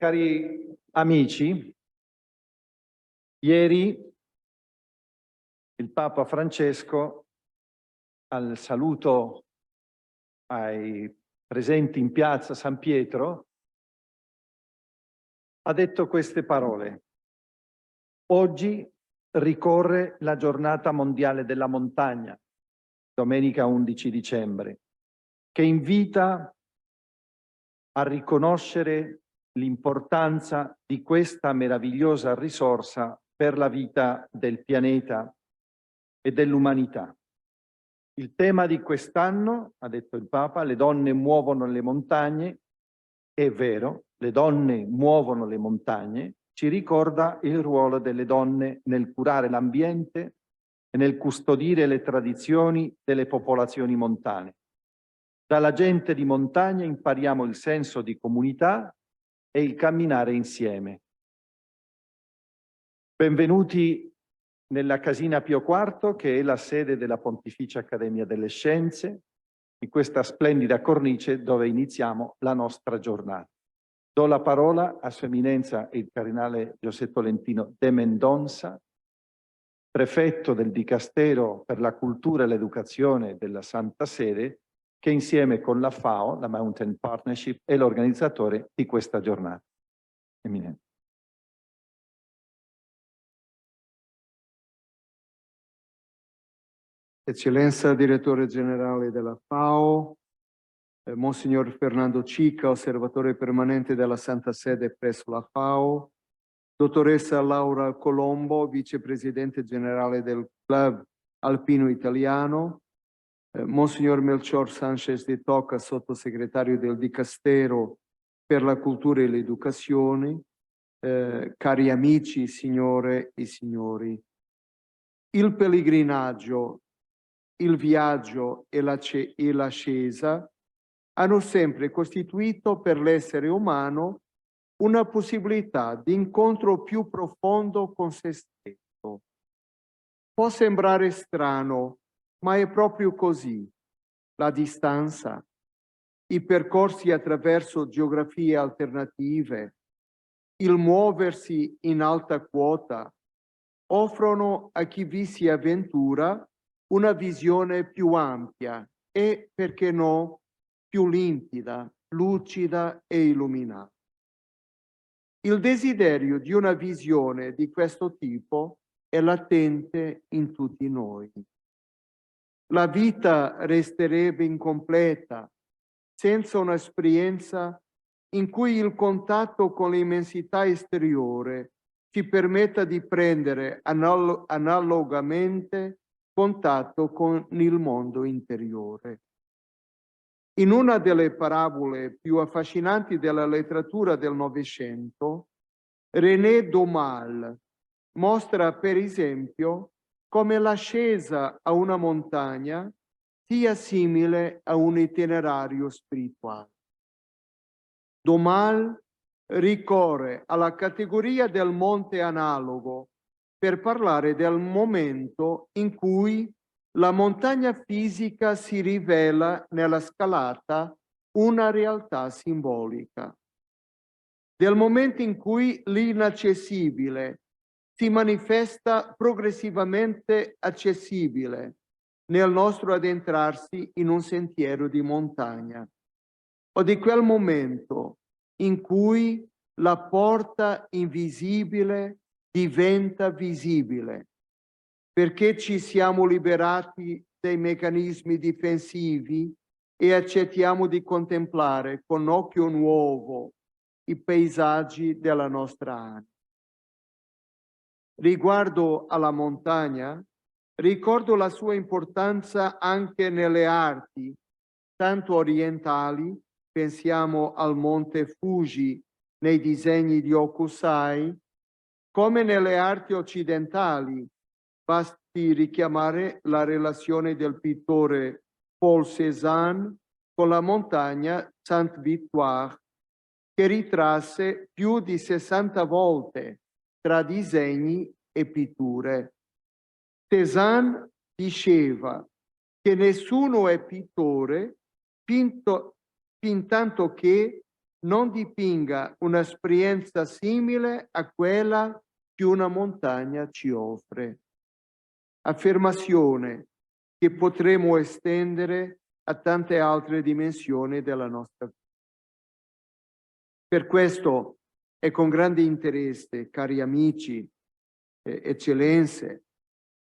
Cari amici, ieri il Papa Francesco, al saluto ai presenti in piazza San Pietro, ha detto queste parole: oggi ricorre la Giornata Mondiale della Montagna, domenica 11 dicembre, che invita a riconoscere l'importanza di questa meravigliosa risorsa per la vita del pianeta e dell'umanità. Il tema di quest'anno, ha detto il Papa, le donne muovono le montagne. È vero, le donne muovono le montagne, ci ricorda il ruolo delle donne nel curare l'ambiente e nel custodire le tradizioni delle popolazioni montane. Dalla gente di montagna impariamo il senso di comunità e il camminare insieme. Benvenuti nella Casina Pio IV, che è la sede della Pontificia Accademia delle Scienze, in questa splendida cornice dove iniziamo la nostra giornata. Do la parola a Sua Eminenza il Cardinale Giuseppe Tolentino de Mendonça, prefetto del Dicastero per la Cultura e l'Educazione della Santa Sede, che insieme con la FAO, la Mountain Partnership, è l'organizzatore di questa giornata. Eminente. Eccellenza Direttore Generale della FAO, Monsignor Fernando Chica, osservatore permanente della Santa Sede presso la FAO, Dottoressa Laura Colombo, Vice-Presidente Generale del Club Alpino Italiano, Monsignor Melchor Sanchez de Toca, Sottosegretario del Dicastero per la Cultura e l'Educazione, cari amici, signore e signori. Il pellegrinaggio, il viaggio e l'ascesa hanno sempre costituito per l'essere umano una possibilità di incontro più profondo con se stesso. Può sembrare strano, ma è proprio così. La distanza, i percorsi attraverso geografie alternative, il muoversi in alta quota offrono a chi vi si avventura una visione più ampia e, perché no, più limpida, lucida e illuminata. Il desiderio di una visione di questo tipo è latente in tutti noi. La vita resterebbe incompleta senza un'esperienza in cui il contatto con l'immensità esteriore ci permetta di prendere analogamente contatto con il mondo interiore. In una delle parabole più affascinanti della letteratura del Novecento, René Daumal mostra per esempio come l'ascesa a una montagna sia simile a un itinerario spirituale. Daumal ricorre alla categoria del monte analogo per parlare del momento in cui la montagna fisica si rivela nella scalata una realtà simbolica. Del momento in cui l'inaccessibile si manifesta progressivamente accessibile nel nostro addentrarsi in un sentiero di montagna, o di quel momento in cui la porta invisibile diventa visibile, perché ci siamo liberati dai meccanismi difensivi e accettiamo di contemplare con occhio nuovo i paesaggi della nostra anima. Riguardo alla montagna, ricordo la sua importanza anche nelle arti, tanto orientali, pensiamo al monte Fuji nei disegni di Hokusai, come nelle arti occidentali. Basti richiamare la relazione del pittore Paul Cézanne con la montagna Sainte-Victoire, che ritrasse più di 60 volte tra disegni e pitture. Cézanne diceva che nessuno è pittore fintanto che non dipinga un'esperienza simile a quella che una montagna ci offre. Affermazione che potremo estendere a tante altre dimensioni della nostra vita. Per questo è con grande interesse, cari amici, eccellenze,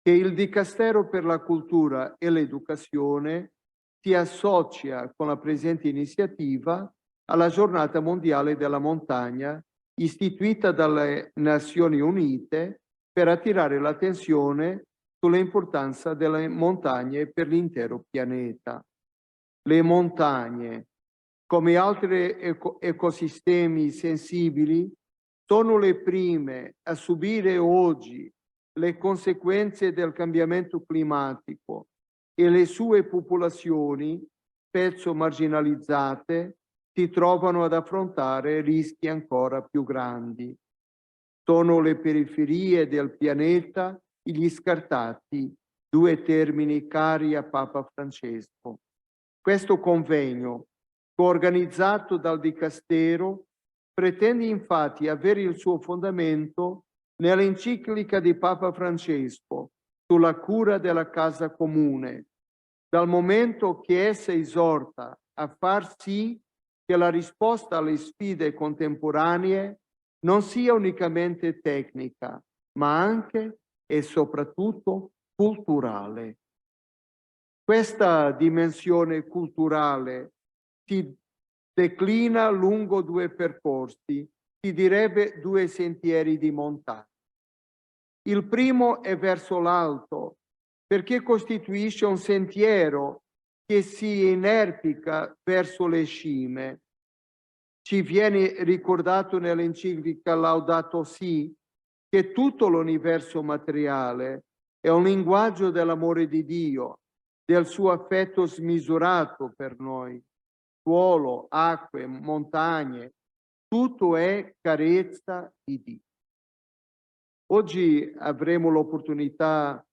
che il Dicastero per la Cultura e l'Educazione si associa con la presente iniziativa alla Giornata Mondiale della Montagna, istituita dalle Nazioni Unite per attirare l'attenzione sull'importanza delle montagne per l'intero pianeta. Le montagne, come altri ecosistemi sensibili, sono le prime a subire oggi le conseguenze del cambiamento climatico e le sue popolazioni, spesso marginalizzate, si trovano ad affrontare rischi ancora più grandi. Sono le periferie del pianeta gli scartati, due termini cari a Papa Francesco. Questo convegno, coorganizzato dal Dicastero, pretende infatti avere il suo fondamento nell'Enciclica di Papa Francesco sulla cura della casa comune, dal momento che essa esorta a far sì che la risposta alle sfide contemporanee non sia unicamente tecnica, ma anche e soprattutto culturale. Questa dimensione culturale si declina lungo due percorsi, si direbbe due sentieri di montagna. Il primo è verso l'alto, perché costituisce un sentiero che si inerpica verso le cime. Ci viene ricordato nell'Enciclica Laudato Si che tutto l'universo materiale è un linguaggio dell'amore di Dio, del suo affetto smisurato per noi. Suolo, acque, montagne, tutto è carezza di Dio. Oggi avremo l'opportunità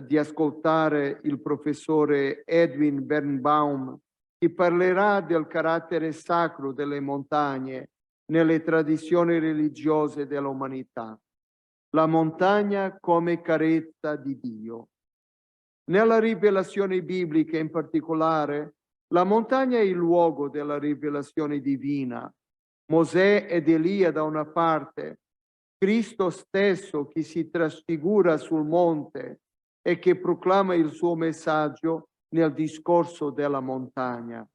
di ascoltare il professore Edwin Bernbaum, che parlerà del carattere sacro delle montagne nelle tradizioni religiose dell'umanità. La montagna come carezza di Dio. Nella rivelazione biblica in particolare, la montagna è il luogo della rivelazione divina. Mosè ed Elia da una parte, Cristo stesso che si trasfigura sul monte e che proclama il suo messaggio nel discorso della montagna.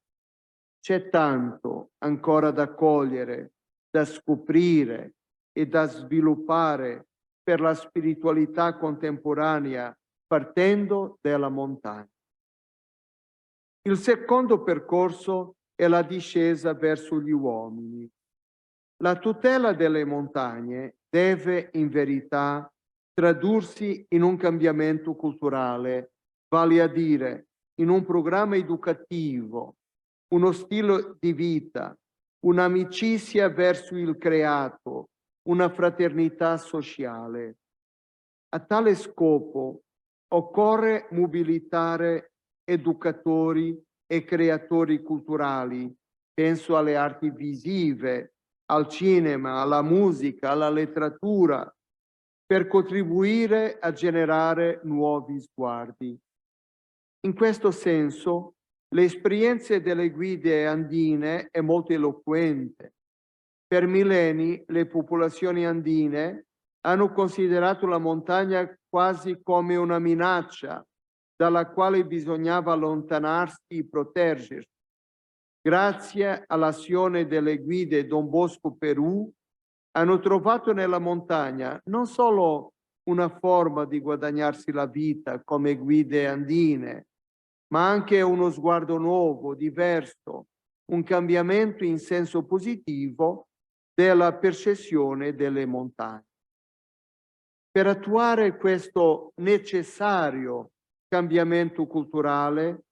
C'è tanto ancora da cogliere, da scoprire e da sviluppare per la spiritualità contemporanea partendo dalla montagna. Il secondo percorso è la discesa verso gli uomini. La tutela delle montagne deve in verità tradursi in un cambiamento culturale, vale a dire in un programma educativo, uno stile di vita, un'amicizia verso il creato, una fraternità sociale. A tale scopo occorre mobilitare educatori e creatori culturali, penso alle arti visive, al cinema, alla musica, alla letteratura, per contribuire a generare nuovi sguardi. In questo senso, l'esperienza delle guide andine è molto eloquente. Per millenni le popolazioni andine hanno considerato la montagna quasi come una minaccia dalla quale bisognava allontanarsi e proteggersi. Grazie all'azione delle guide Don Bosco Perù, hanno trovato nella montagna non solo una forma di guadagnarsi la vita come guide andine, ma anche uno sguardo nuovo, diverso, un cambiamento in senso positivo della percezione delle montagne. Per attuare questo necessario cambiamento culturale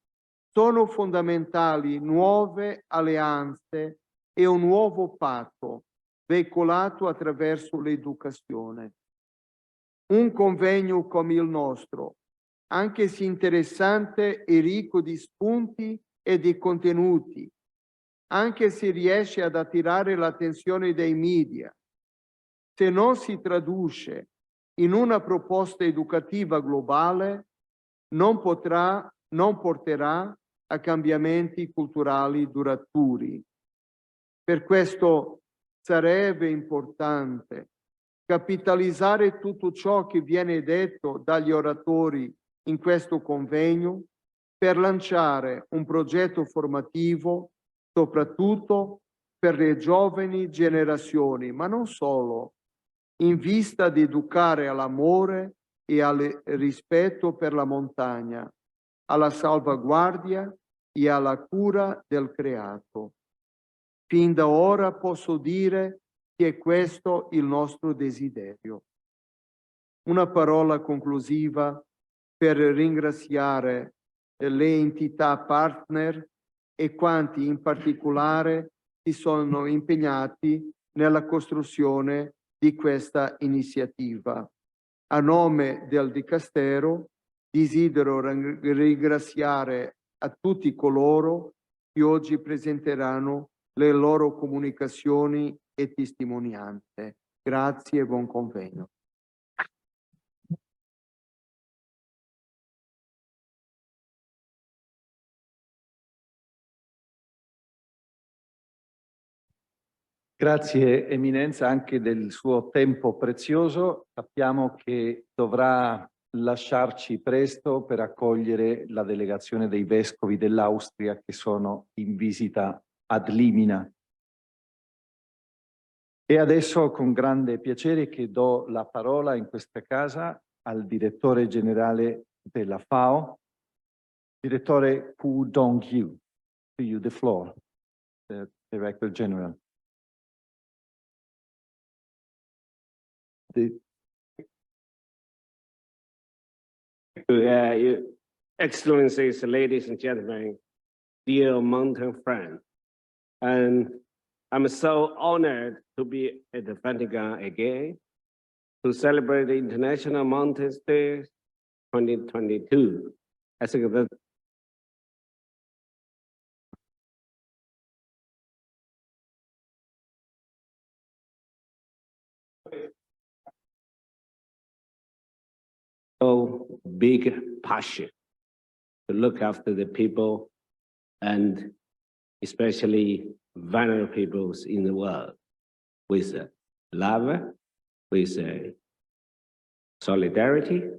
sono fondamentali nuove alleanze e un nuovo patto veicolato attraverso l'educazione. Un convegno come il nostro, anche se interessante e ricco di spunti e di contenuti, anche se riesce ad attirare l'attenzione dei media, se non si traduce in una proposta educativa globale, non porterà a cambiamenti culturali duraturi. Per questo sarebbe importante capitalizzare tutto ciò che viene detto dagli oratori in questo convegno per lanciare un progetto formativo, soprattutto per le giovani generazioni, ma non solo, in vista di educare all'amore e al rispetto per la montagna, alla salvaguardia e alla cura del creato. Fin da ora posso dire che è questo il nostro desiderio. Una parola conclusiva per ringraziare le entità partner e quanti in particolare si sono impegnati nella costruzione di questa iniziativa. A nome del Dicastero desidero ringraziare a tutti coloro che oggi presenteranno le loro comunicazioni e testimonianze. Grazie e buon convegno. Grazie Eminenza anche del suo tempo prezioso. Sappiamo che dovrà lasciarci presto per accogliere la delegazione dei vescovi dell'Austria che sono in visita ad Limina. E adesso con grande piacere che do la parola in questa casa al Direttore Generale della FAO. Direttore Pu Dong-Yu, to you the floor, the Director General. Excellencies, ladies and gentlemen, dear mountain friends, and I'm so honored to be at the Vatican again to celebrate the International Mountain Day 2022. I think that so big passion to look after the people and especially vulnerable peoples in the world with love, with solidarity,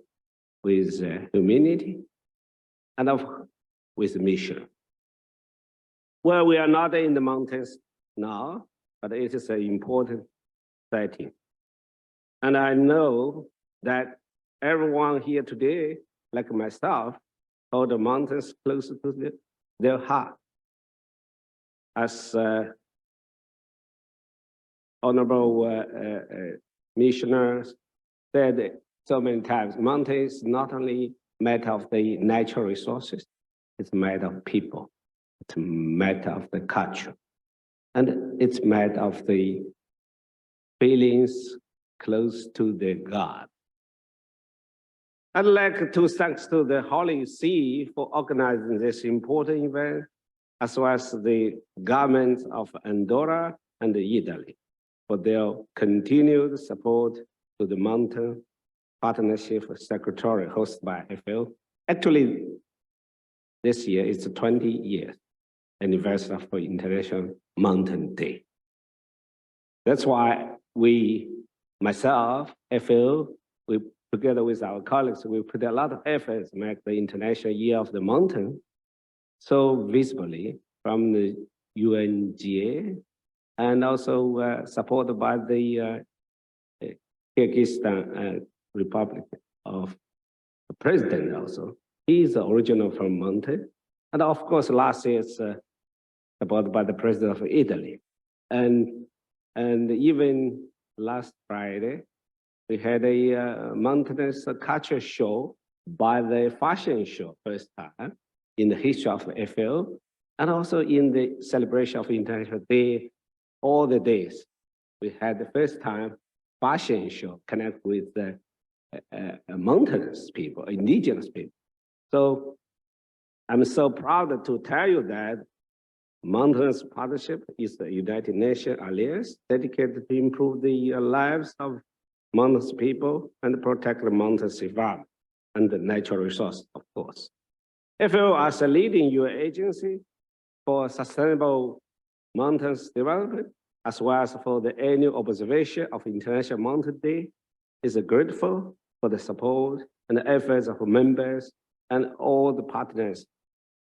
with humanity, and with mission. Well, we are not in the mountains now, but it is an important setting. And I know that everyone here today, like myself, hold the mountains close to their heart. As honorable missioners said so many times, mountains is not only matter of the natural resources, it's a matter of people, it's a matter of the culture, and it's a matter of the feelings close to the God. I'd like to thank to the Holy See for organizing this important event, as well as the governments of Andorra and Italy for their continued support to the Mountain Partnership Secretariat hosted by FAO. Actually, this year is the 20 years anniversary of International Mountain Day. That's why myself, FAO, together with our colleagues, we put a lot of efforts to make the International Year of the Mountain so visibly from the UNGA and also supported by the Kyrgyzstan Republic of the President also. He is original from Mountain. And of course, last year it's supported by the President of Italy. And even last Friday, we had a mountainous culture show by the fashion show first time in the history of FAO, and also in the celebration of International Day, all the days. We had the first time fashion show connect with the mountainous people, indigenous people. So I'm so proud to tell you that Mountains Partnership is the United Nations alliance dedicated to improve the lives of mountains people and protect the mountains environment and the natural resources, of course. FAO, as a leading UN agency for sustainable mountains development, as well as for the annual observation of International Mountain Day, is grateful for the support and the efforts of members and all the partners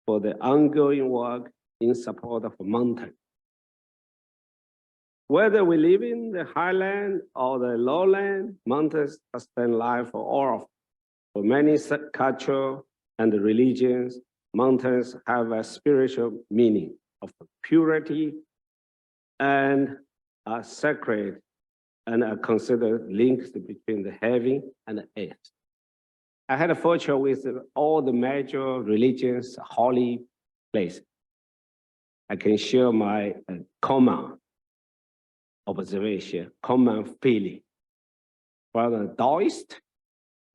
for the ongoing work in support of mountains. Whether we live in the highland or the lowland, mountains sustain life for all of us. For many cultures and religions, mountains have a spiritual meaning of purity and are sacred and are considered links between the heaven and the earth. I had a fortune with all the major religions, holy places. I can share my common observation, common feeling. For the Taoist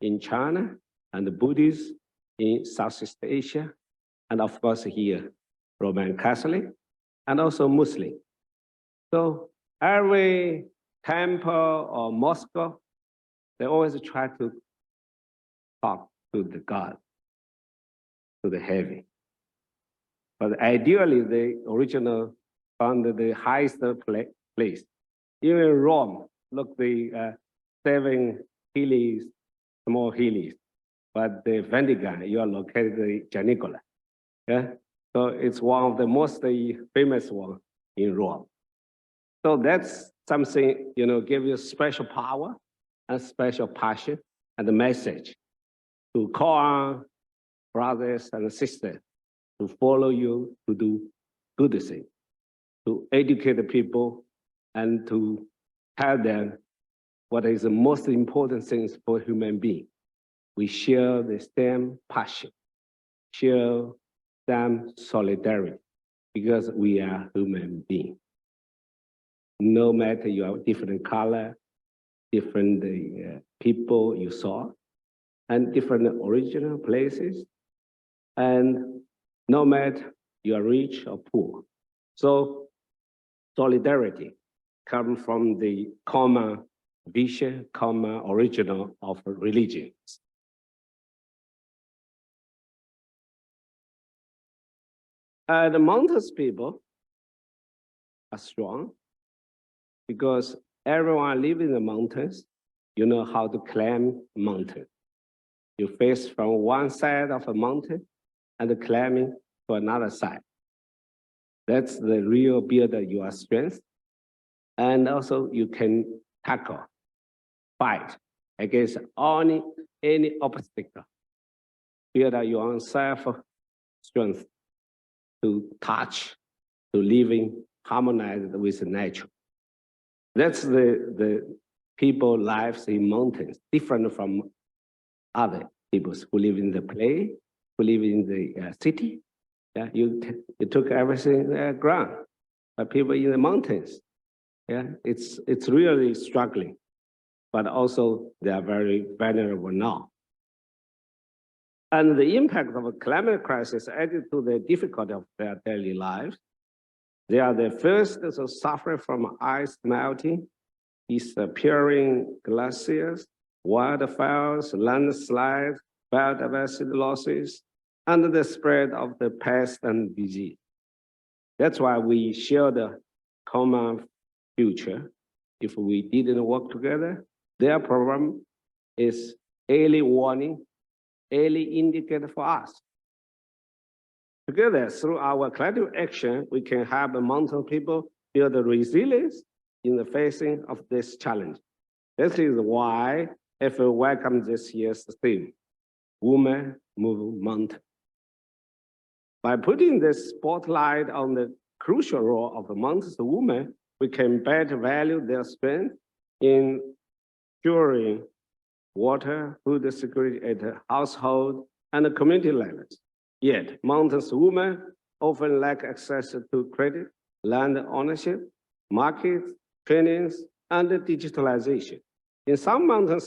in China and the Buddhists in Southeast Asia, and of course here, Roman Catholic, and also Muslim. So every temple or mosque, they always try to talk to the God, to the heaven. But ideally, the original found the highest place. Even Rome, look, the 7 hills, small hills, but the Vatican, you are located in Janicola. Yeah? So it's one of the most famous ones in Rome. So that's something, give you special power and special passion and the message to call on brothers and sisters to follow you, to do good things, to educate the people and to tell them what is the most important things for human being. We share the same passion, share same solidarity, because we are human beings. No matter you have different color, different people you saw, and different original places, and no matter you are rich or poor. So solidarity comes from the common vision, common original of religions. The mountains people are strong because everyone lives in the mountains. You know how to climb mountain. You face from one side of a mountain and climbing to another side. That's the real build your strength. And also you can tackle, fight against any obstacle. Build your own self-strength to touch, to living harmonized with nature. That's the people lives in mountains, different from other people who live in the plain, who live in the city. Yeah, you took everything ground. But people in the mountains, yeah, it's really struggling. But also they are very vulnerable now. And the impact of a climate crisis added to the difficulty of their daily lives. They are the first to suffer from ice melting, disappearing glaciers, wildfires, landslides, biodiversity losses, and the spread of the pest and disease. That's why we share the common future. If we didn't work together, their problem is early warning, early indicator for us. Together, through our collective action, we can help the mountain people build resilience in the facing of this challenge. This is why FAO welcomes this year's theme, Women Move Mountain. By putting this spotlight on the crucial role of the mountain women, we can better value their strength in ensuring water, food security at the household and community levels. Yet, mountain women often lack access to credit, land ownership, markets, trainings, and digitalization. In some mountain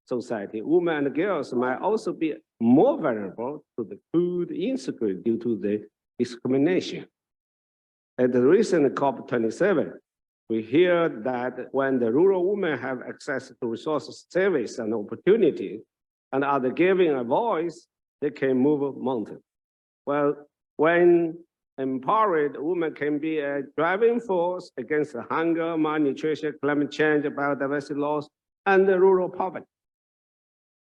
society, women and girls might also be more vulnerable to the food insecurity due to the discrimination. At the recent COP27, we hear that when the rural women have access to resources, service, and opportunity, and are given a voice, they can move mountains. Well, when empowered, women can be a driving force against hunger, malnutrition, climate change, biodiversity loss, and the rural poverty.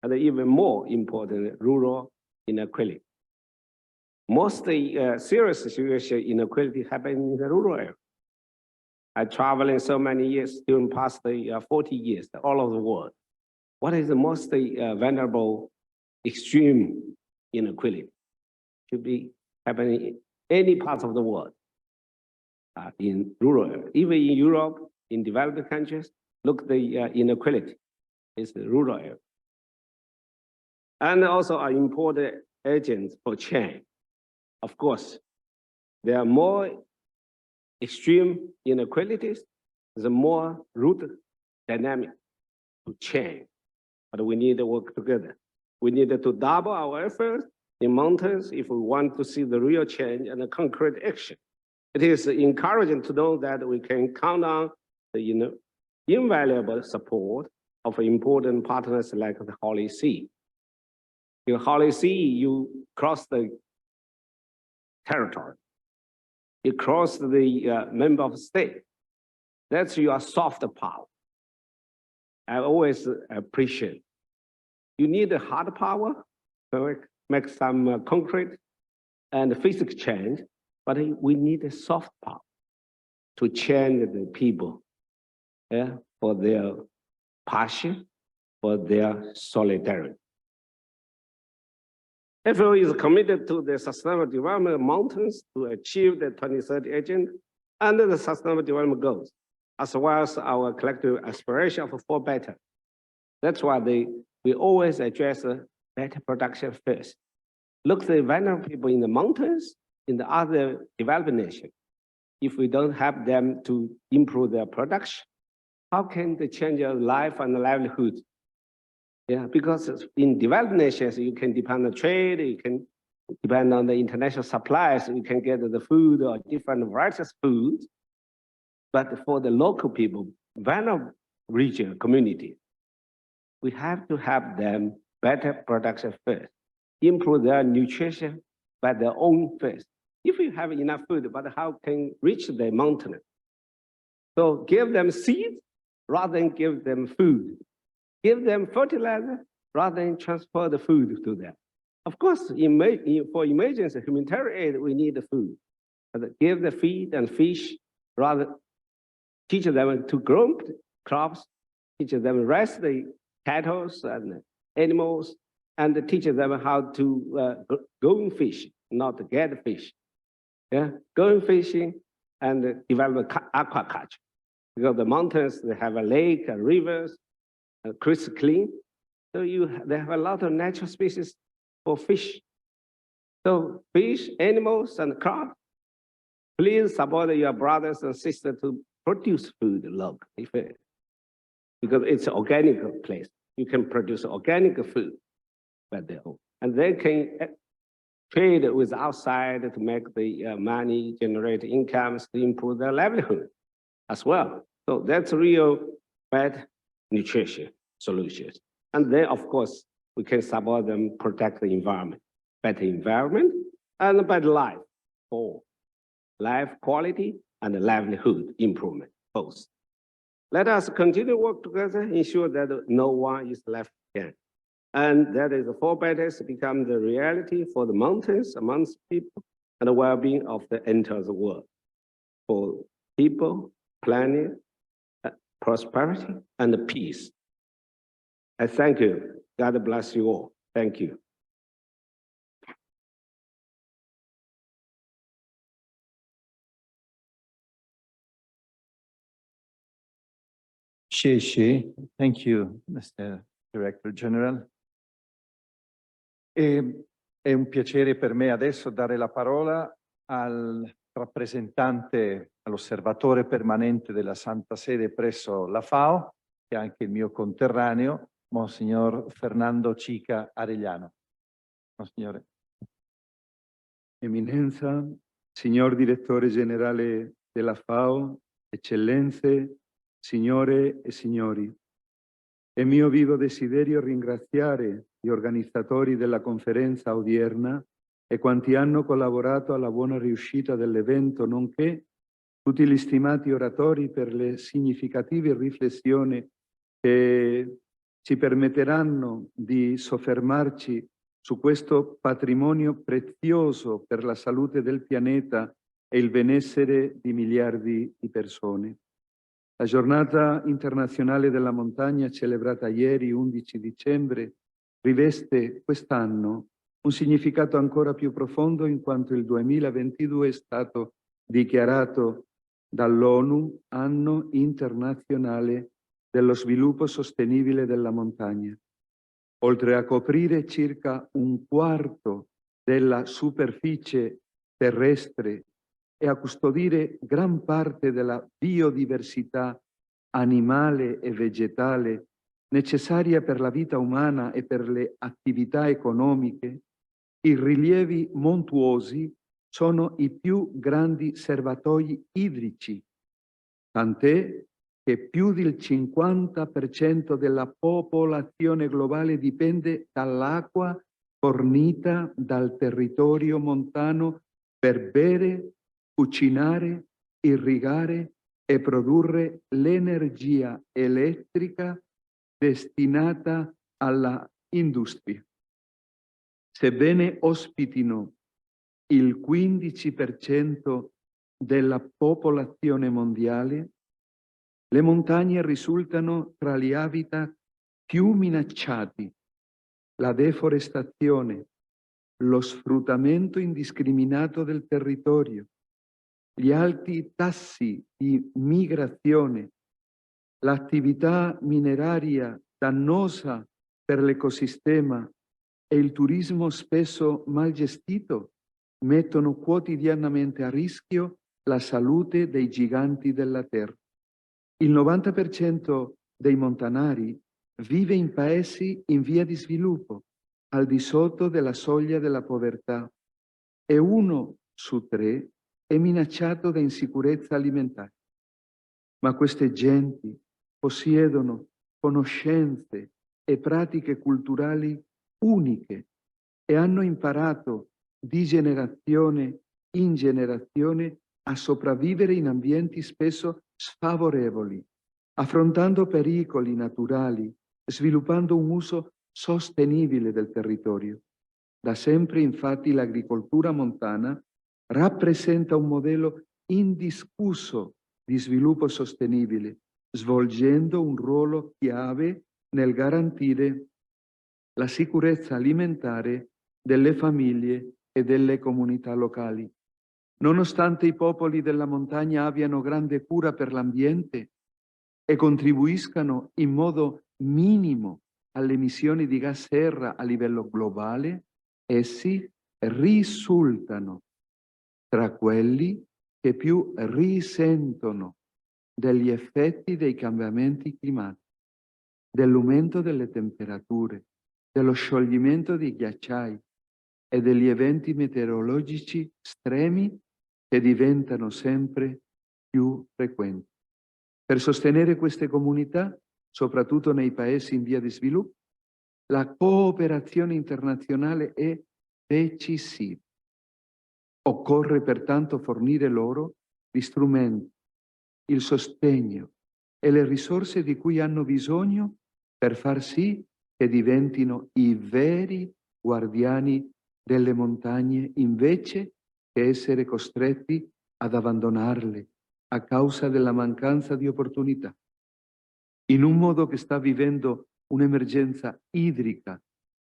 And even more important, rural inequality. Most serious situation inequality happen in the rural area. I traveled so many years during past 40 years all over the world. What is the most vulnerable extreme inequality? Should be happening in any part of the world, in rural area. Even in Europe, in developed countries, look the inequality is the rural area. And also are important agents for change. Of course, there are more extreme inequalities, the more root dynamic to change. But we need to work together. We need to double our efforts in mountains if we want to see the real change and the concrete action. It is encouraging to know that we can count on the invaluable support of important partners like the Holy See. In Holy See, you cross the territory. You cross the member of state. That's your soft power. I always appreciate. You need a hard power to make some concrete and physical change, but we need a soft power to change the people, for their passion, for their solidarity. FAO is committed to the sustainable development of mountains to achieve the 2030 agenda and the sustainable development goals, as well as our collective aspiration for better. That's why we always address better production first. Look at the vulnerable people in the mountains, in the other developed nations. If we don't help them to improve their production, how can they change their life and livelihood? Yeah, because in developed nations, you can depend on trade, you can depend on the international supplies, you can get the food or different varieties of food. But for the local people, vulnerable region, community, we have to help them better production first, improve their nutrition by their own first. If you have enough food, but how can reach the mountain? So give them seeds rather than give them food. Give them fertilizer rather than transfer the food to them. Of course, for emergency humanitarian aid, we need the food. But give the feed and fish, rather teach them to grow crops, teach them to raise the cattle and animals, and teach them how to go fish, not to get fish. Yeah, going fishing and develop aquaculture. Because the mountains, they have a lake, and rivers, crystal clean. So they have a lot of natural species for fish. So fish, animals, and crops, please support your brothers and sisters to produce food locally. Because it's an organic place. You can produce organic food by their own. And they can trade with outside to make the money, generate incomes to improve their livelihood as well. So that's real bad nutrition solutions. And then, of course, we can support them protect the environment, better environment, and better life for life quality and livelihood improvement, both. Let us continue to work together, ensure that no one is left behind. And that is the four betters become the reality for the mountains amongst people and the well-being of the entire world. For people, planet, prosperity, and peace. I thank you. God bless you all. Thank you. Thank you, Mr. Director General. È un piacere per me adesso dare la parola al rappresentante, all'osservatore permanente della Santa Sede presso la FAO, che è anche il mio conterraneo, Monsignor Fernando Chica Arellano. Monsignore. Eminenza, Signor Direttore Generale della FAO, Eccellenze, Signore e Signori, è mio vivo desiderio ringraziare gli organizzatori della conferenza odierna e quanti hanno collaborato alla buona riuscita dell'evento, nonché tutti gli stimati oratori per le significative riflessioni che ci permetteranno di soffermarci su questo patrimonio prezioso per la salute del pianeta e il benessere di miliardi di persone. La Giornata Internazionale della Montagna, celebrata ieri, 11 dicembre, riveste quest'anno un significato ancora più profondo in quanto il 2022 è stato dichiarato dall'ONU Anno Internazionale dello Sviluppo Sostenibile della Montagna. Oltre a coprire circa un quarto della superficie terrestre e a custodire gran parte della biodiversità animale e vegetale necessaria per la vita umana e per le attività economiche, i rilievi montuosi sono i più grandi serbatoi idrici, tant'è che più del 50% della popolazione globale dipende dall'acqua fornita dal territorio montano per bere, cucinare, irrigare e produrre l'energia elettrica destinata alla industria. Sebbene ospitino il 15% della popolazione mondiale, le montagne risultano tra gli habitat più minacciati. La deforestazione, lo sfruttamento indiscriminato del territorio, gli alti tassi di migrazione, l'attività mineraria dannosa per l'ecosistema e il turismo spesso mal gestito mettono quotidianamente a rischio la salute dei giganti della terra. Il 90% dei montanari vive in paesi in via di sviluppo, al di sotto della soglia della povertà, e 1 su 3 è minacciato da insicurezza alimentare. Ma queste genti possiedono conoscenze e pratiche culturali uniche e hanno imparato di generazione in generazione a sopravvivere in ambienti spesso sfavorevoli, affrontando pericoli naturali, sviluppando un uso sostenibile del territorio. Da sempre, infatti, l'agricoltura montana rappresenta un modello indiscusso di sviluppo sostenibile, svolgendo un ruolo chiave nel garantire la sicurezza alimentare delle famiglie e delle comunità locali. Nonostante i popoli della montagna abbiano grande cura per l'ambiente e contribuiscano in modo minimo alle emissioni di gas serra a livello globale, essi risultano tra quelli che più risentono degli effetti dei cambiamenti climatici, dell'aumento delle temperature, dello scioglimento dei ghiacciai e degli eventi meteorologici estremi che diventano sempre più frequenti. Per sostenere queste comunità, soprattutto nei paesi in via di sviluppo, la cooperazione internazionale è decisiva. Occorre pertanto fornire loro gli strumenti, il sostegno e le risorse di cui hanno bisogno per far sì che diventino i veri guardiani delle montagne invece che essere costretti ad abbandonarle a causa della mancanza di opportunità. In un mondo che sta vivendo un'emergenza idrica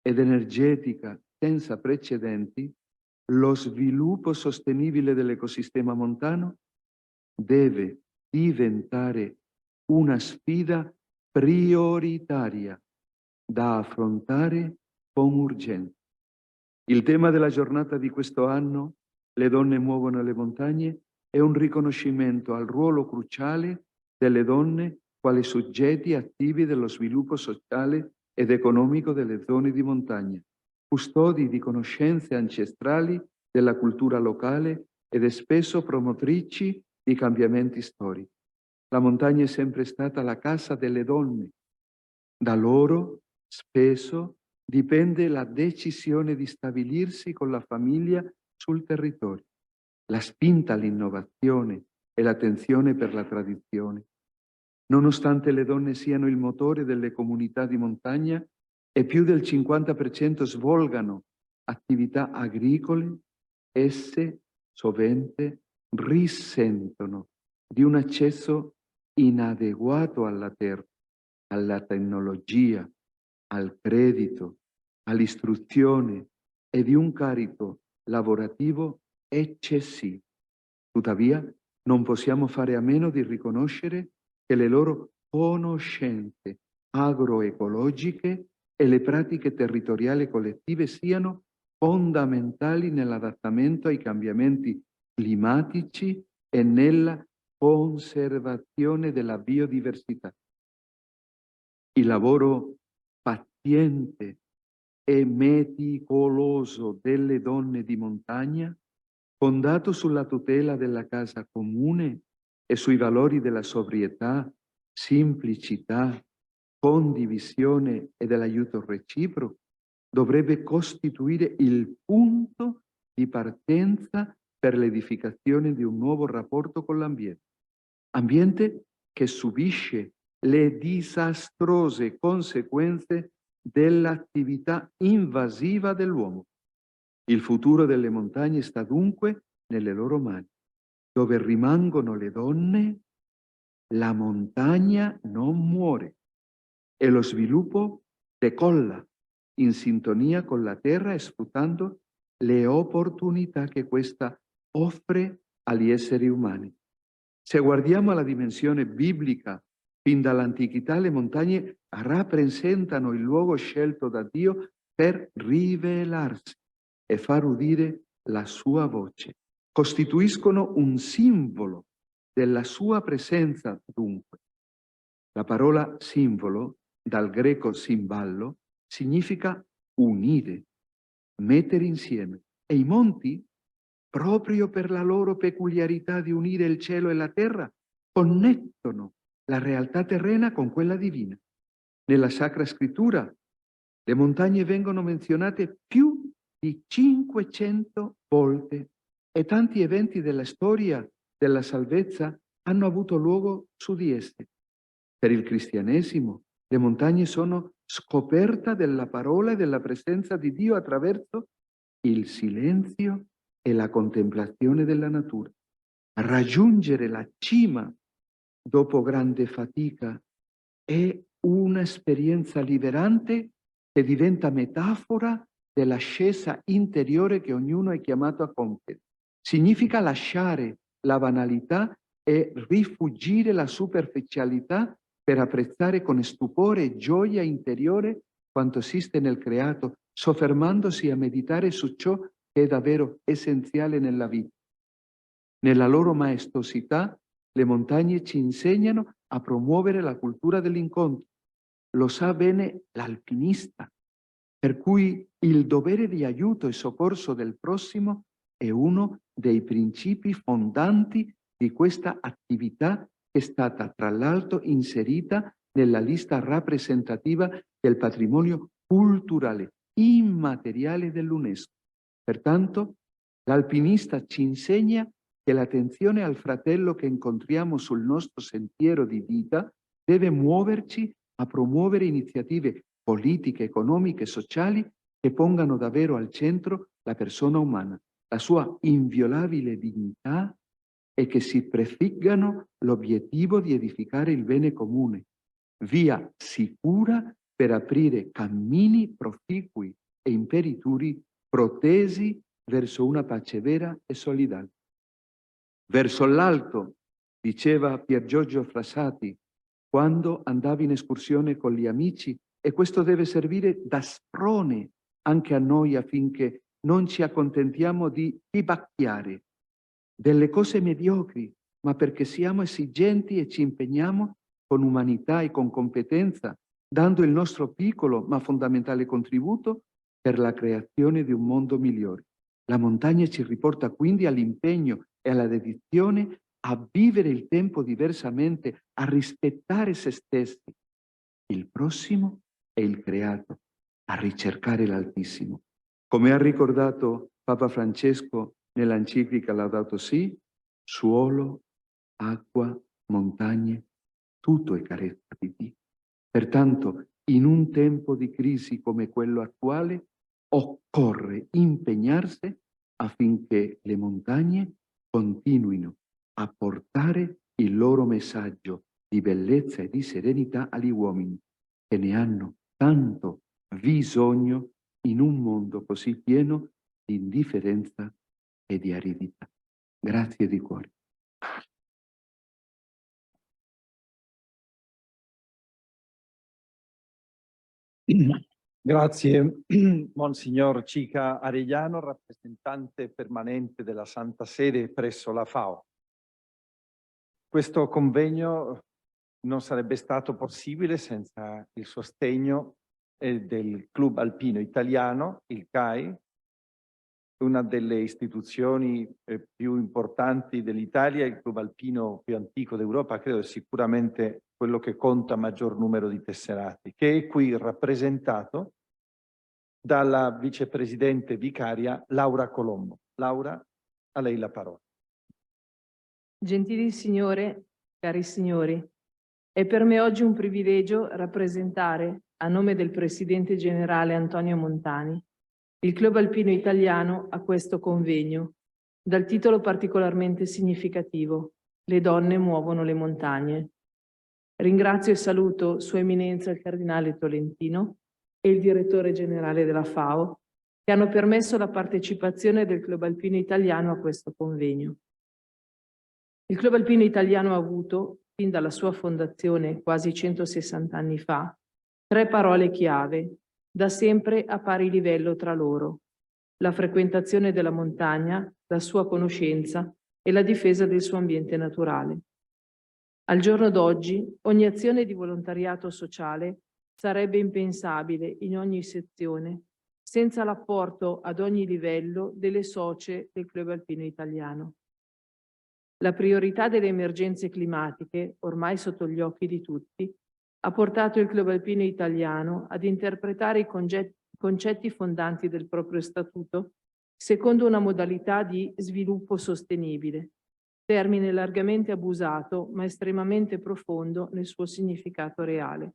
ed energetica senza precedenti, lo sviluppo sostenibile dell'ecosistema montano deve diventare una sfida prioritaria da affrontare con urgenza. Il tema della giornata di questo anno, Le donne muovono le montagne, è un riconoscimento al ruolo cruciale delle donne quali soggetti attivi dello sviluppo sociale ed economico delle zone di montagna, custodi di conoscenze ancestrali della cultura locale ed è spesso promotrici di cambiamenti storici. La montagna è sempre stata la casa delle donne. Da loro, spesso, dipende la decisione di stabilirsi con la famiglia sul territorio, la spinta all'innovazione e l'attenzione per la tradizione. Nonostante le donne siano il motore delle comunità di montagna e più del 50% svolgano attività agricole, esse sovente risentono di un accesso inadeguato alla terra, alla tecnologia, al credito, all'istruzione e di un carico lavorativo eccessivo. Tuttavia, non possiamo fare a meno di riconoscere che le loro conoscenze agroecologiche e le pratiche territoriali collettive siano fondamentali nell'adattamento ai cambiamenti climatici e nella conservazione della biodiversità. Il lavoro paziente e meticoloso delle donne di montagna, fondato sulla tutela della casa comune e sui valori della sobrietà, semplicità, condivisione e dell'aiuto reciproco, dovrebbe costituire il punto di partenza per l'edificazione di un nuovo rapporto con l'ambiente. Ambiente che subisce le disastrose conseguenze dell'attività invasiva dell'uomo. Il futuro delle montagne sta dunque nelle loro mani. Dove rimangono le donne, la montagna non muore e lo sviluppo decolla in sintonia con la terra e sfruttando le opportunità che questa offre agli esseri umani. Se guardiamo alla dimensione biblica, fin dall'antichità le montagne rappresentano il luogo scelto da Dio per rivelarsi e far udire la sua voce. Costituiscono un simbolo della sua presenza, dunque. La parola simbolo, dal greco simballo, significa unire, mettere insieme. E i monti, proprio per la loro peculiarità di unire il cielo e la terra, connettono la realtà terrena con quella divina. Nella Sacra Scrittura le montagne vengono menzionate più di 500 volte e tanti eventi della storia della salvezza hanno avuto luogo su di esse. Per il cristianesimo le montagne sono scoperta della parola e della presenza di Dio attraverso il silenzio e la contemplazione della natura. Raggiungere la cima dopo grande fatica è un'esperienza liberante che diventa metafora dell'ascesa interiore che ognuno è chiamato a compiere. Significa lasciare la banalità e rifugire la superficialità per apprezzare con stupore e gioia interiore quanto esiste nel creato, soffermandosi a meditare su ciò che è davvero essenziale nella vita. Nella loro maestosità, le montagne ci insegnano a promuovere la cultura dell'incontro. Lo sa bene l'alpinista, per cui il dovere di aiuto e soccorso del prossimo è uno dei principi fondanti di questa attività che è stata tra l'altro inserita nella lista rappresentativa del patrimonio culturale immateriale dell'UNESCO. Pertanto, l'alpinista ci insegna che l'attenzione al fratello che incontriamo sul nostro sentiero di vita deve muoverci a promuovere iniziative politiche, economiche e sociali che pongano davvero al centro la persona umana, la sua inviolabile dignità e che si prefiggano l'obiettivo di edificare il bene comune, via sicura per aprire cammini proficui e imperituri protesi verso una pace vera e solidale. Verso l'alto, diceva Pier Giorgio Frassati, quando andava in escursione con gli amici, e questo deve servire da sprone anche a noi affinché non ci accontentiamo di pibacchiare delle cose mediocri, ma perché siamo esigenti e ci impegniamo con umanità e con competenza, dando il nostro piccolo ma fondamentale contributo per la creazione di un mondo migliore. La montagna ci riporta quindi all'impegno e alla dedizione a vivere il tempo diversamente, a rispettare se stessi, il prossimo e il creato, a ricercare l'Altissimo. Come ha ricordato Papa Francesco nell'Enciclica Laudato Sì, suolo, acqua, montagne, tutto è carezza di Dio. Pertanto, in un tempo di crisi come quello attuale, occorre impegnarsi affinché le montagne continuino a portare il loro messaggio di bellezza e di serenità agli uomini che ne hanno tanto bisogno in un mondo così pieno di indifferenza e di aridità. Grazie di cuore. Grazie, Monsignor Chica Arellano, rappresentante permanente della Santa Sede presso la FAO. Questo convegno non sarebbe stato possibile senza il sostegno del Club Alpino Italiano, il CAI, una delle istituzioni più importanti dell'Italia, il club alpino più antico d'Europa, credo è sicuramente quello che conta maggior numero di tesserati, che è qui rappresentato dalla vicepresidente vicaria Laura Colombo. Laura, a lei la parola. Gentili signore, cari signori, è per me oggi un privilegio rappresentare, a nome del Presidente Generale Antonio Montani, il Club Alpino Italiano a questo convegno, dal titolo particolarmente significativo: Le donne muovono le montagne. Ringrazio e saluto Sua Eminenza il Cardinale Tolentino e il Direttore Generale della FAO, che hanno permesso la partecipazione del Club Alpino Italiano a questo convegno. Il Club Alpino Italiano ha avuto, fin dalla sua fondazione quasi 160 anni fa, 3 parole chiave, da sempre a pari livello tra loro: la frequentazione della montagna, la sua conoscenza e la difesa del suo ambiente naturale. Al giorno d'oggi, ogni azione di volontariato sociale sarebbe impensabile in ogni sezione senza l'apporto ad ogni livello delle socie del Club Alpino Italiano. La priorità delle emergenze climatiche, ormai sotto gli occhi di tutti, ha portato il Club Alpino Italiano ad interpretare i concetti fondanti del proprio statuto secondo una modalità di sviluppo sostenibile, termine largamente abusato ma estremamente profondo nel suo significato reale.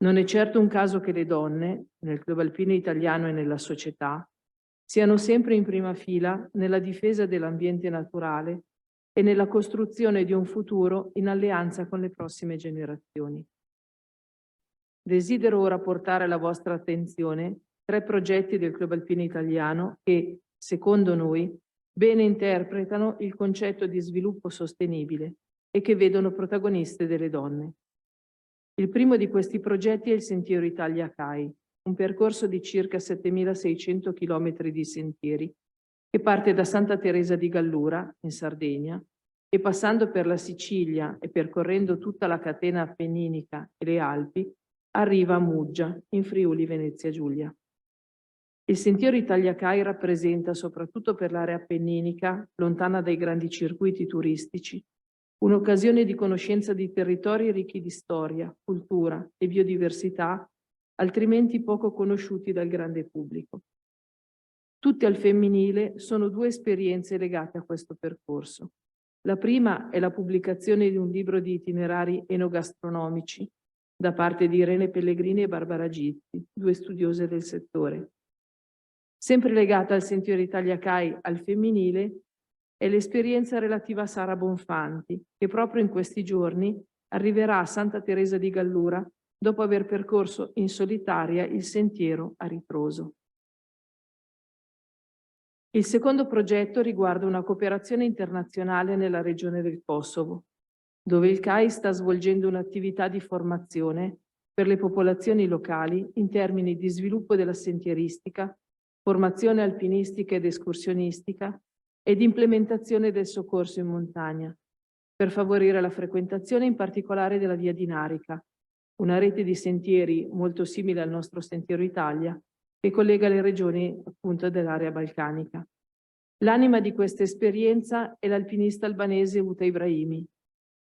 Non è certo un caso che le donne, nel Club Alpino Italiano e nella società, siano sempre in prima fila nella difesa dell'ambiente naturale e nella costruzione di un futuro in alleanza con le prossime generazioni. Desidero ora portare alla vostra attenzione 3 progetti del Club Alpino Italiano che, secondo noi, bene interpretano il concetto di sviluppo sostenibile e che vedono protagoniste delle donne. Il primo di questi progetti è il Sentiero Italia CAI, un percorso di circa 7.600 km di sentieri che parte da Santa Teresa di Gallura, in Sardegna, e passando per la Sicilia e percorrendo tutta la catena appenninica e le Alpi, arriva a Muggia, in Friuli Venezia Giulia. Il Sentiero Italia CAI rappresenta, soprattutto per l'area appenninica, lontana dai grandi circuiti turistici, un'occasione di conoscenza di territori ricchi di storia, cultura e biodiversità, altrimenti poco conosciuti dal grande pubblico. Tutte al femminile sono 2 esperienze legate a questo percorso. La prima è la pubblicazione di un libro di itinerari enogastronomici da parte di Irene Pellegrini e Barbara Gitti, 2 studiose del settore. Sempre legata al Sentiero Italia CAI al femminile è l'esperienza relativa a Sara Bonfanti, che proprio in questi giorni arriverà a Santa Teresa di Gallura dopo aver percorso in solitaria il sentiero a ritroso. Il secondo progetto riguarda una cooperazione internazionale nella regione del Kosovo, dove il CAI sta svolgendo un'attività di formazione per le popolazioni locali in termini di sviluppo della sentieristica, formazione alpinistica ed escursionistica e di implementazione del soccorso in montagna, per favorire la frequentazione in particolare della Via Dinarica, una rete di sentieri molto simile al nostro Sentiero Italia, che collega le regioni appunto dell'area balcanica. L'anima di questa esperienza è l'alpinista albanese Uta Ibrahimi,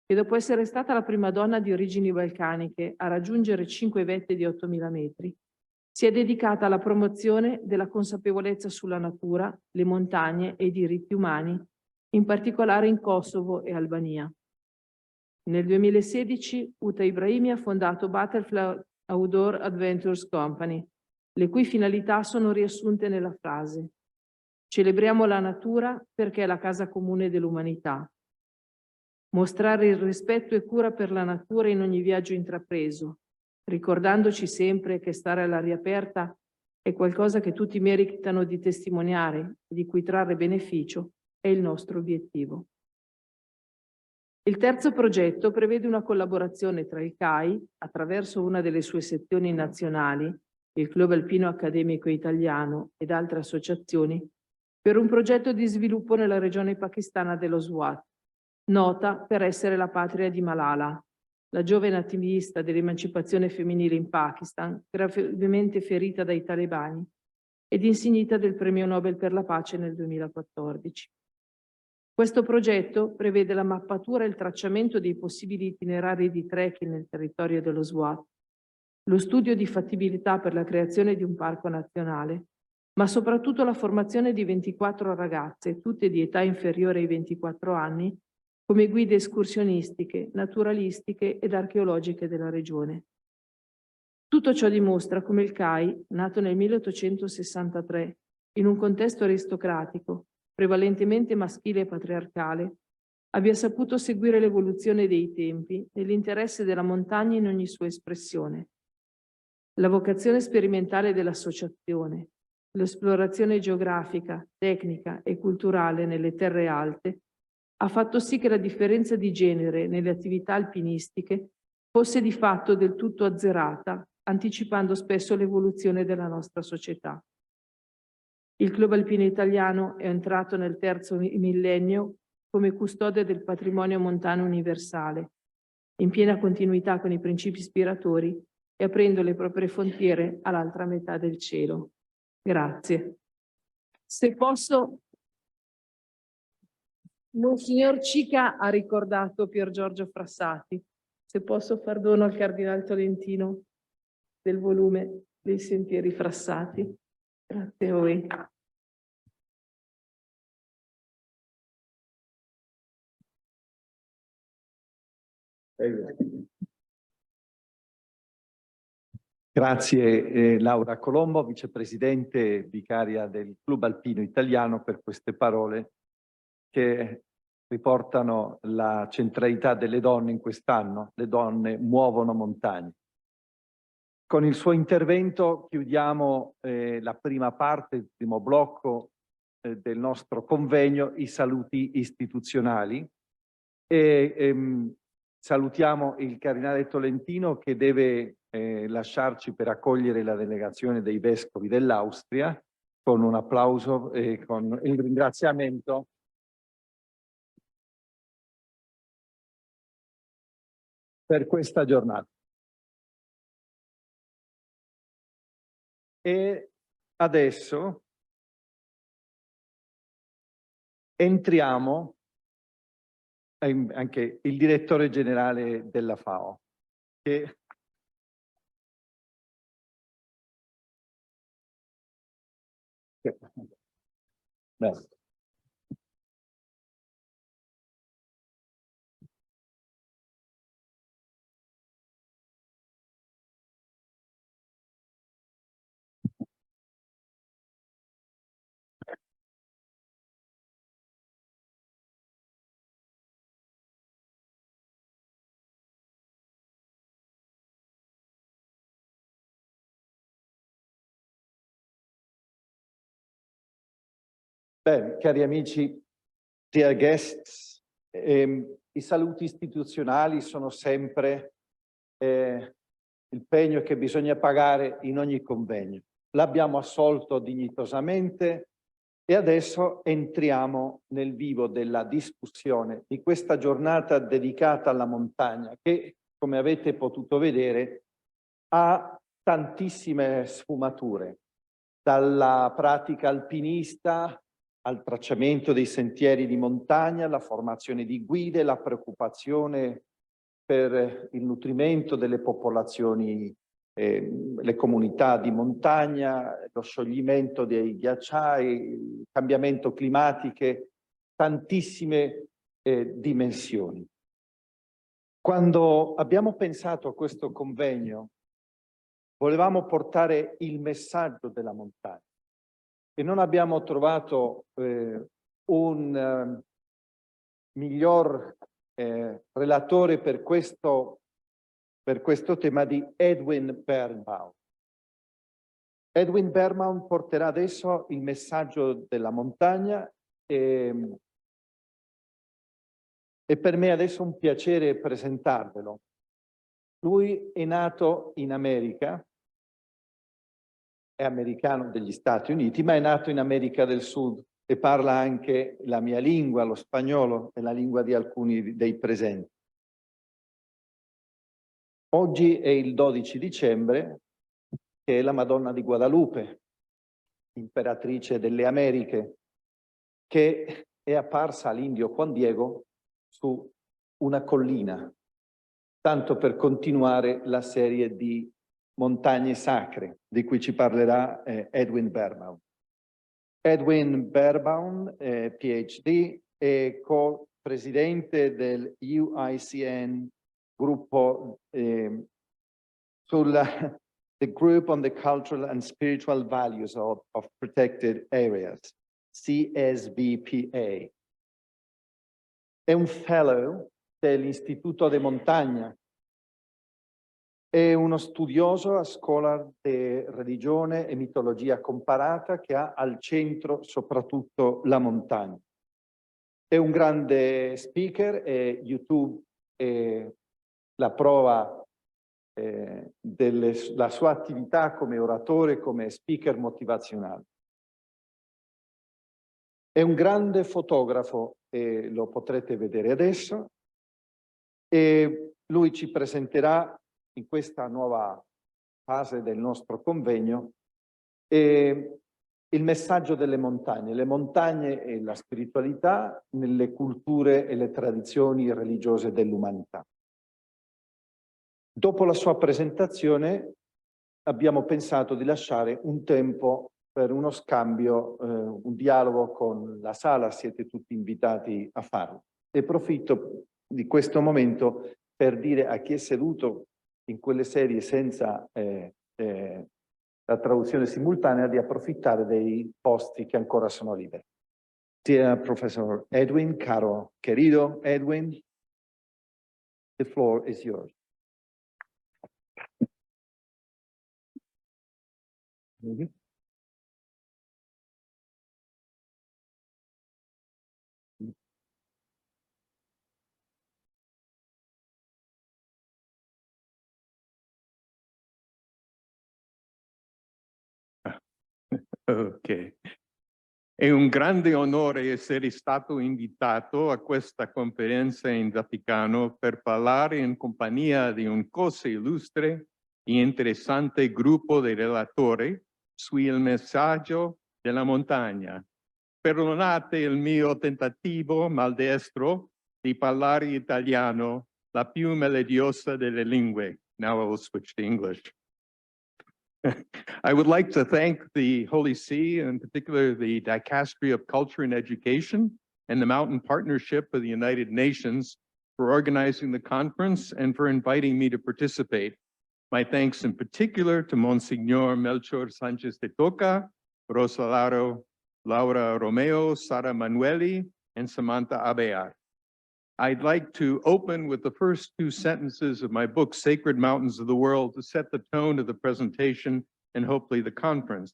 che dopo essere stata la prima donna di origini balcaniche a raggiungere 5 vette di 8.000 metri, si è dedicata alla promozione della consapevolezza sulla natura, le montagne e i diritti umani, in particolare in Kosovo e Albania. Nel 2016 Uta Ibrahimi ha fondato Butterfly Outdoor Adventures Company, le cui finalità sono riassunte nella frase: celebriamo la natura perché è la casa comune dell'umanità. Mostrare il rispetto e cura per la natura in ogni viaggio intrapreso, ricordandoci sempre che stare all'aria aperta è qualcosa che tutti meritano di testimoniare e di cui trarre beneficio, è il nostro obiettivo. Il terzo progetto prevede una collaborazione tra il CAI, attraverso una delle sue sezioni nazionali, il Club Alpino Accademico Italiano ed altre associazioni, per un progetto di sviluppo nella regione pakistana dello Swat, nota per essere la patria di Malala, la giovane attivista dell'emancipazione femminile in Pakistan, gravemente ferita dai talebani ed insignita del Premio Nobel per la pace nel 2014. Questo progetto prevede la mappatura e il tracciamento dei possibili itinerari di trekking nel territorio dello Swat, lo studio di fattibilità per la creazione di un parco nazionale, ma soprattutto la formazione di 24 ragazze, tutte di età inferiore ai 24 anni, come guide escursionistiche, naturalistiche ed archeologiche della regione. Tutto ciò dimostra come il CAI, nato nel 1863, in un contesto aristocratico, prevalentemente maschile e patriarcale, abbia saputo seguire l'evoluzione dei tempi nell'interesse della montagna in ogni sua espressione. La vocazione sperimentale dell'associazione, l'esplorazione geografica, tecnica e culturale nelle terre alte ha fatto sì che la differenza di genere nelle attività alpinistiche fosse di fatto del tutto azzerata, anticipando spesso l'evoluzione della nostra società. Il Club Alpino Italiano è entrato nel terzo millennio come custode del patrimonio montano universale, in piena continuità con i principi ispiratori e aprendo le proprie frontiere all'altra metà del cielo. Grazie. Se posso, Monsignor Chica ha ricordato Pier Giorgio Frassati. Se posso far dono al Cardinal Tolentino del volume dei Sentieri Frassati. Grazie a voi. Grazie Laura Colombo, vicepresidente vicaria del Club Alpino Italiano, per queste parole che riportano la centralità delle donne in quest'anno. Le donne muovono montagne. Con il suo intervento chiudiamo la prima parte, il primo blocco del nostro convegno, i saluti istituzionali. Salutiamo il Cardinale Tolentino che deve lasciarci per accogliere la delegazione dei Vescovi dell'Austria, con un applauso e con il ringraziamento. Per questa giornata. E adesso entriamo anche il Direttore Generale della FAO, che beh. Bene, cari amici, dear guests, i saluti istituzionali sono sempre il pegno che bisogna pagare in ogni convegno. L'abbiamo assolto dignitosamente e adesso entriamo nel vivo della discussione di questa giornata dedicata alla montagna che, come avete potuto vedere, ha tantissime sfumature. dalla pratica alpinista al tracciamento dei sentieri di montagna, la formazione di guide, la preoccupazione per il nutrimento delle popolazioni, le comunità di montagna, lo scioglimento dei ghiacciai, il cambiamento climatico, tantissime dimensioni. Quando abbiamo pensato a questo convegno, volevamo portare il messaggio della montagna e non abbiamo trovato un miglior relatore per questo tema di Edwin Bernbaum. Edwin Bernbaum porterà adesso il messaggio della montagna e per me adesso è un piacere presentarvelo. Lui è nato in America, è americano degli Stati Uniti, ma è nato in America del Sud e parla anche la mia lingua, lo spagnolo, e la lingua di alcuni dei presenti. Oggi è il 12 dicembre, che è la Madonna di Guadalupe, imperatrice delle Americhe, che è apparsa all'indio Juan Diego su una collina, tanto per continuare la serie di montagne sacre di cui ci parlerà Edwin Bernbaum. Edwin Bernbaum, PhD, è co-presidente del UICN, gruppo the Group on the Cultural and Spiritual Values of Protected Areas, CSVPA. È un fellow dell'Istituto de Montagna. È uno studioso a scuola di religione e mitologia comparata che ha al centro soprattutto la montagna. È un grande speaker e YouTube è la prova della sua attività come oratore, come speaker motivazionale. È un grande fotografo e lo potrete vedere adesso e lui ci presenterà in questa nuova fase del nostro convegno il messaggio delle montagne, le montagne e la spiritualità nelle culture e le tradizioni religiose dell'umanità. Dopo la sua presentazione abbiamo pensato di lasciare un tempo per uno scambio, un dialogo con la sala, siete tutti invitati a farlo. E approfitto di questo momento per dire a chi è seduto in quelle serie senza la traduzione simultanea di approfittare dei posti che ancora sono liberi. Dear Professor Edwin, caro querido Edwin, the floor is yours. Mm-hmm. Ok. È un grande onore essere stato invitato a questa conferenza in Vaticano per parlare in compagnia di un così illustre e interessante gruppo di relatori sul messaggio della montagna. Perdonate il mio tentativo maldestro di parlare italiano, la più melodiosa delle lingue. Now I will switch to English. I would like to thank the Holy See, and in particular the Dicastery of Culture and Education and the Mountain Partnership of the United Nations for organizing the conference and for inviting me to participate. My thanks in particular to Monsignor Melchor Sanchez de Toca, Rosa Laura Romeo, Sara Manueli, and Samantha Abear. I'd like to open with the first two sentences of my book, Sacred Mountains of the World, to set the tone of the presentation and hopefully the conference.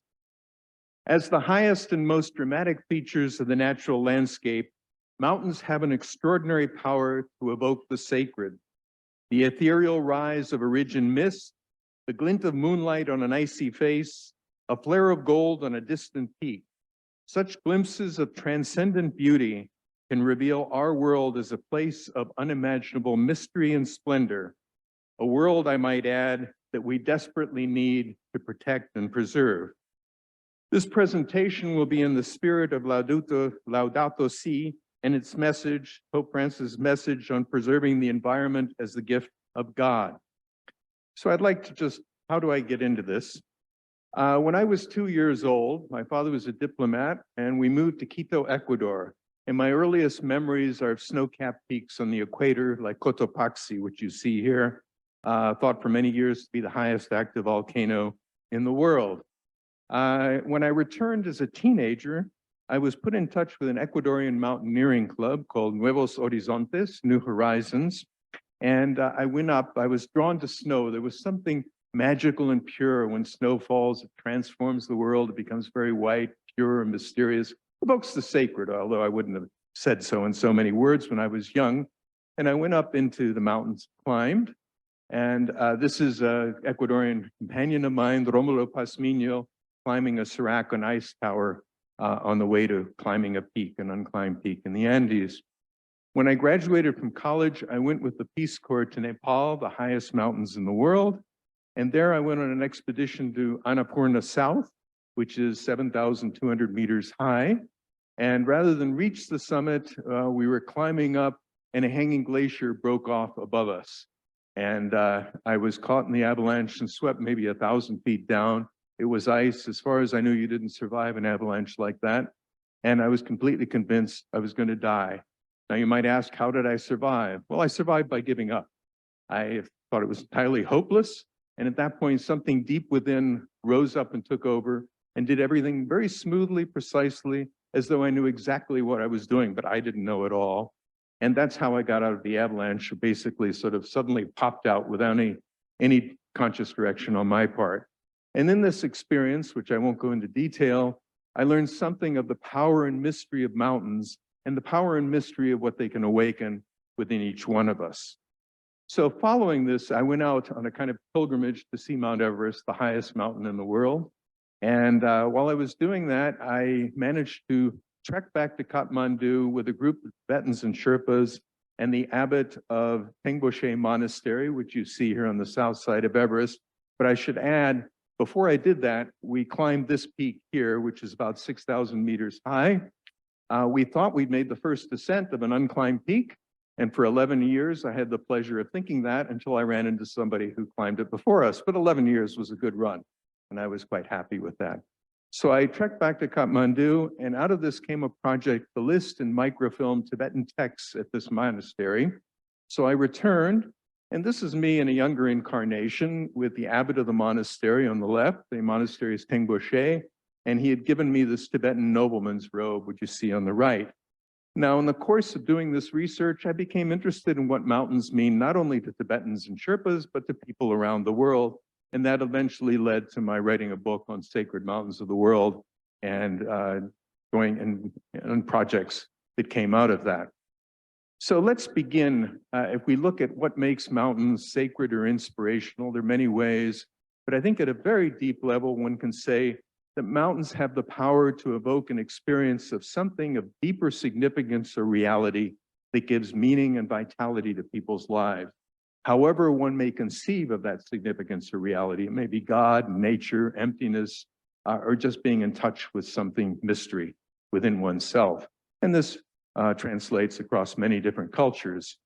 As the highest and most dramatic features of the natural landscape, mountains have an extraordinary power to evoke the sacred. The ethereal rise of a ridge in mist, the glint of moonlight on an icy face, a flare of gold on a distant peak. Such glimpses of transcendent beauty can reveal our world as a place of unimaginable mystery and splendor, a world, I might add, that we desperately need to protect and preserve. This presentation will be in the spirit of Laudato Si and its message, Pope Francis' message on preserving the environment as the gift of God. So I'd like to just, how do I get into this? When I was 2 years old, my father was a diplomat, and we moved to Quito, Ecuador. And my earliest memories are of snow-capped peaks on the equator, like Cotopaxi, which you see here, thought for many years to be the highest active volcano in the world. When I returned as a teenager, I was put in touch with an Ecuadorian mountaineering club called Nuevos Horizontes, New Horizons. And I went up, I was drawn to snow. There was something magical and pure when snow falls. It transforms the world. It becomes very white, pure, and mysterious. Evokes the sacred, although I wouldn't have said so in so many words when I was young. And I went up into the mountains, climbed. And this is an Ecuadorian companion of mine, Romulo Pazmiño, climbing a Serac on ice tower on the way to climbing a peak, an unclimbed peak in the Andes. When I graduated from college, I went with the Peace Corps to Nepal, the highest mountains in the world. And there I went on an expedition to Annapurna South, which is 7,200 meters high. And rather than reach the summit, we were climbing up and a hanging glacier broke off above us. And I was caught in the avalanche and swept maybe 1,000 feet down. It was ice. As far as I knew, you didn't survive an avalanche like that. And I was completely convinced I was going to die. Now you might ask, how did I survive? Well, I survived by giving up. I thought it was entirely hopeless. And at that point, something deep within rose up and took over and did everything very smoothly, precisely, as though I knew exactly what I was doing, but I didn't know it all. And that's how I got out of the avalanche, basically sort of suddenly popped out without any conscious direction on my part. And in this experience, which I won't go into detail, I learned something of the power and mystery of mountains and the power and mystery of what they can awaken within each one of us. So following this, I went out on a kind of pilgrimage to see Mount Everest, the highest mountain in the world. And while I was doing that, I managed to trek back to Kathmandu with a group of Tibetans and Sherpas and the abbot of Tengboche Monastery, which you see here on the south side of Everest. But I should add, before I did that, we climbed this peak here, which is about 6,000 meters high. We thought we'd made the first descent of an unclimbed peak. And for 11 years, I had the pleasure of thinking that until I ran into somebody who climbed it before us. But 11 years was a good run, and I was quite happy with that. So I trekked back to Kathmandu, and out of this came a project to list and microfilm Tibetan texts at this monastery. So I returned, and this is me in a younger incarnation with the abbot of the monastery on the left. The monastery is Tengboche, and he had given me this Tibetan nobleman's robe, which you see on the right. Now, in the course of doing this research, I became interested in what mountains mean, not only to Tibetans and Sherpas, but to people around the world. And that eventually led to my writing a book on sacred mountains of the world and going in projects that came out of that. So let's begin. If we look at what makes mountains sacred or inspirational, there are many ways, but I think at a very deep level, one can say that mountains have the power to evoke an experience of something of deeper significance or reality that gives meaning and vitality to people's lives. However one may conceive of that significance or reality, it may be God, nature, emptiness, or just being in touch with something mystery within oneself. And this translates across many different cultures.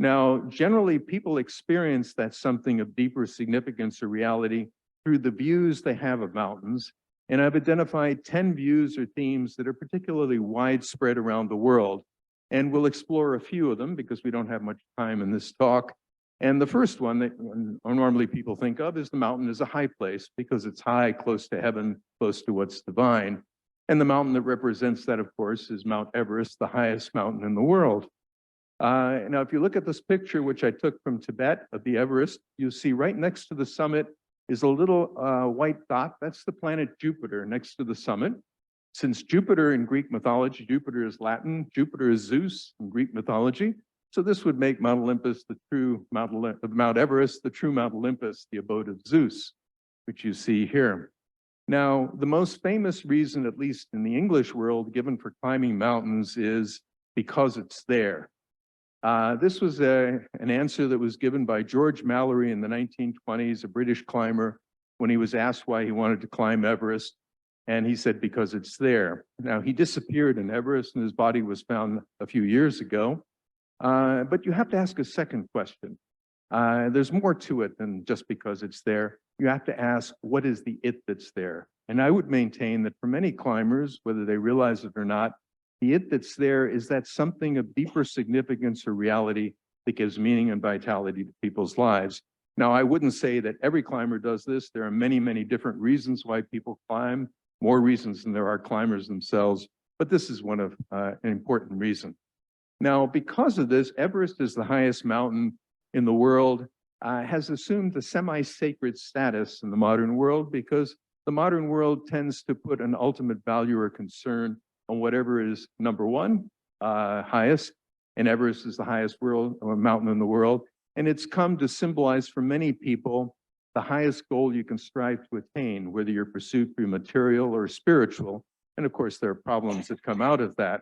Now, generally, people experience that something of deeper significance or reality through the views they have of mountains. And I've identified 10 views or themes that are particularly widespread around the world. And we'll explore a few of them because we don't have much time in this talk. And the first one that normally people think of is the mountain as a high place because it's high, close to heaven, close to what's divine. And the mountain that represents that, of course, is Mount Everest, the highest mountain in the world. Now, if you look at this picture, which I took from Tibet of the Everest, you'll see right next to the summit is a little white dot. That's the planet Jupiter next to the summit. Since Jupiter in Greek mythology, Jupiter is Latin, Jupiter is Zeus in Greek mythology. So this would make Mount Olympus the true Mount Everest, the true Mount Olympus, the abode of Zeus, which you see here. Now, the most famous reason, at least in the English world, given for climbing mountains is because it's there. This was an answer that was given by George Mallory in the 1920s, a British climber, when he was asked why he wanted to climb Everest. And he said, because it's there. Now, he disappeared in Everest and his body was found a few years ago. But you have to ask a second question. There's more to it than just because it's there. You have to ask, what is the it that's there? And I would maintain that for many climbers, whether they realize it or not, the it that's there is that something of deeper significance or reality that gives meaning and vitality to people's lives. Now, I wouldn't say that every climber does this. There are many, many different reasons why people climb, more reasons than there are climbers themselves, but this is one of an important reason. Now, because of this, Everest is the highest mountain in the world, has assumed a semi-sacred status in the modern world because the modern world tends to put an ultimate value or concern on whatever is number one, highest, and Everest is the highest mountain in the world. And it's come to symbolize for many people the highest goal you can strive to attain, whether your pursuit be material or spiritual. And of course, there are problems that come out of that.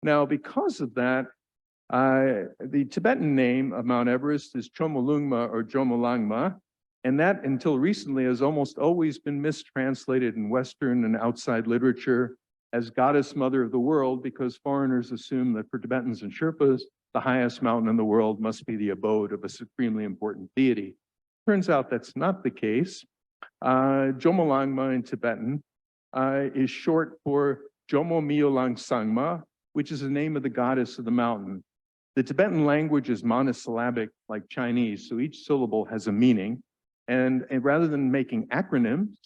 Now, because of that, the Tibetan name of Mount Everest is Chomolungma or Jomolangma, and that until recently has almost always been mistranslated in Western and outside literature as Goddess Mother of the World, because foreigners assume that for Tibetans and Sherpas, the highest mountain in the world must be the abode of a supremely important deity. Turns out that's not the case. Jomolangma in Tibetan is short for Jomo Myolang Sangma, which is the name of the goddess of the mountain. The Tibetan language is monosyllabic like Chinese, so each syllable has a meaning. And rather than making acronyms,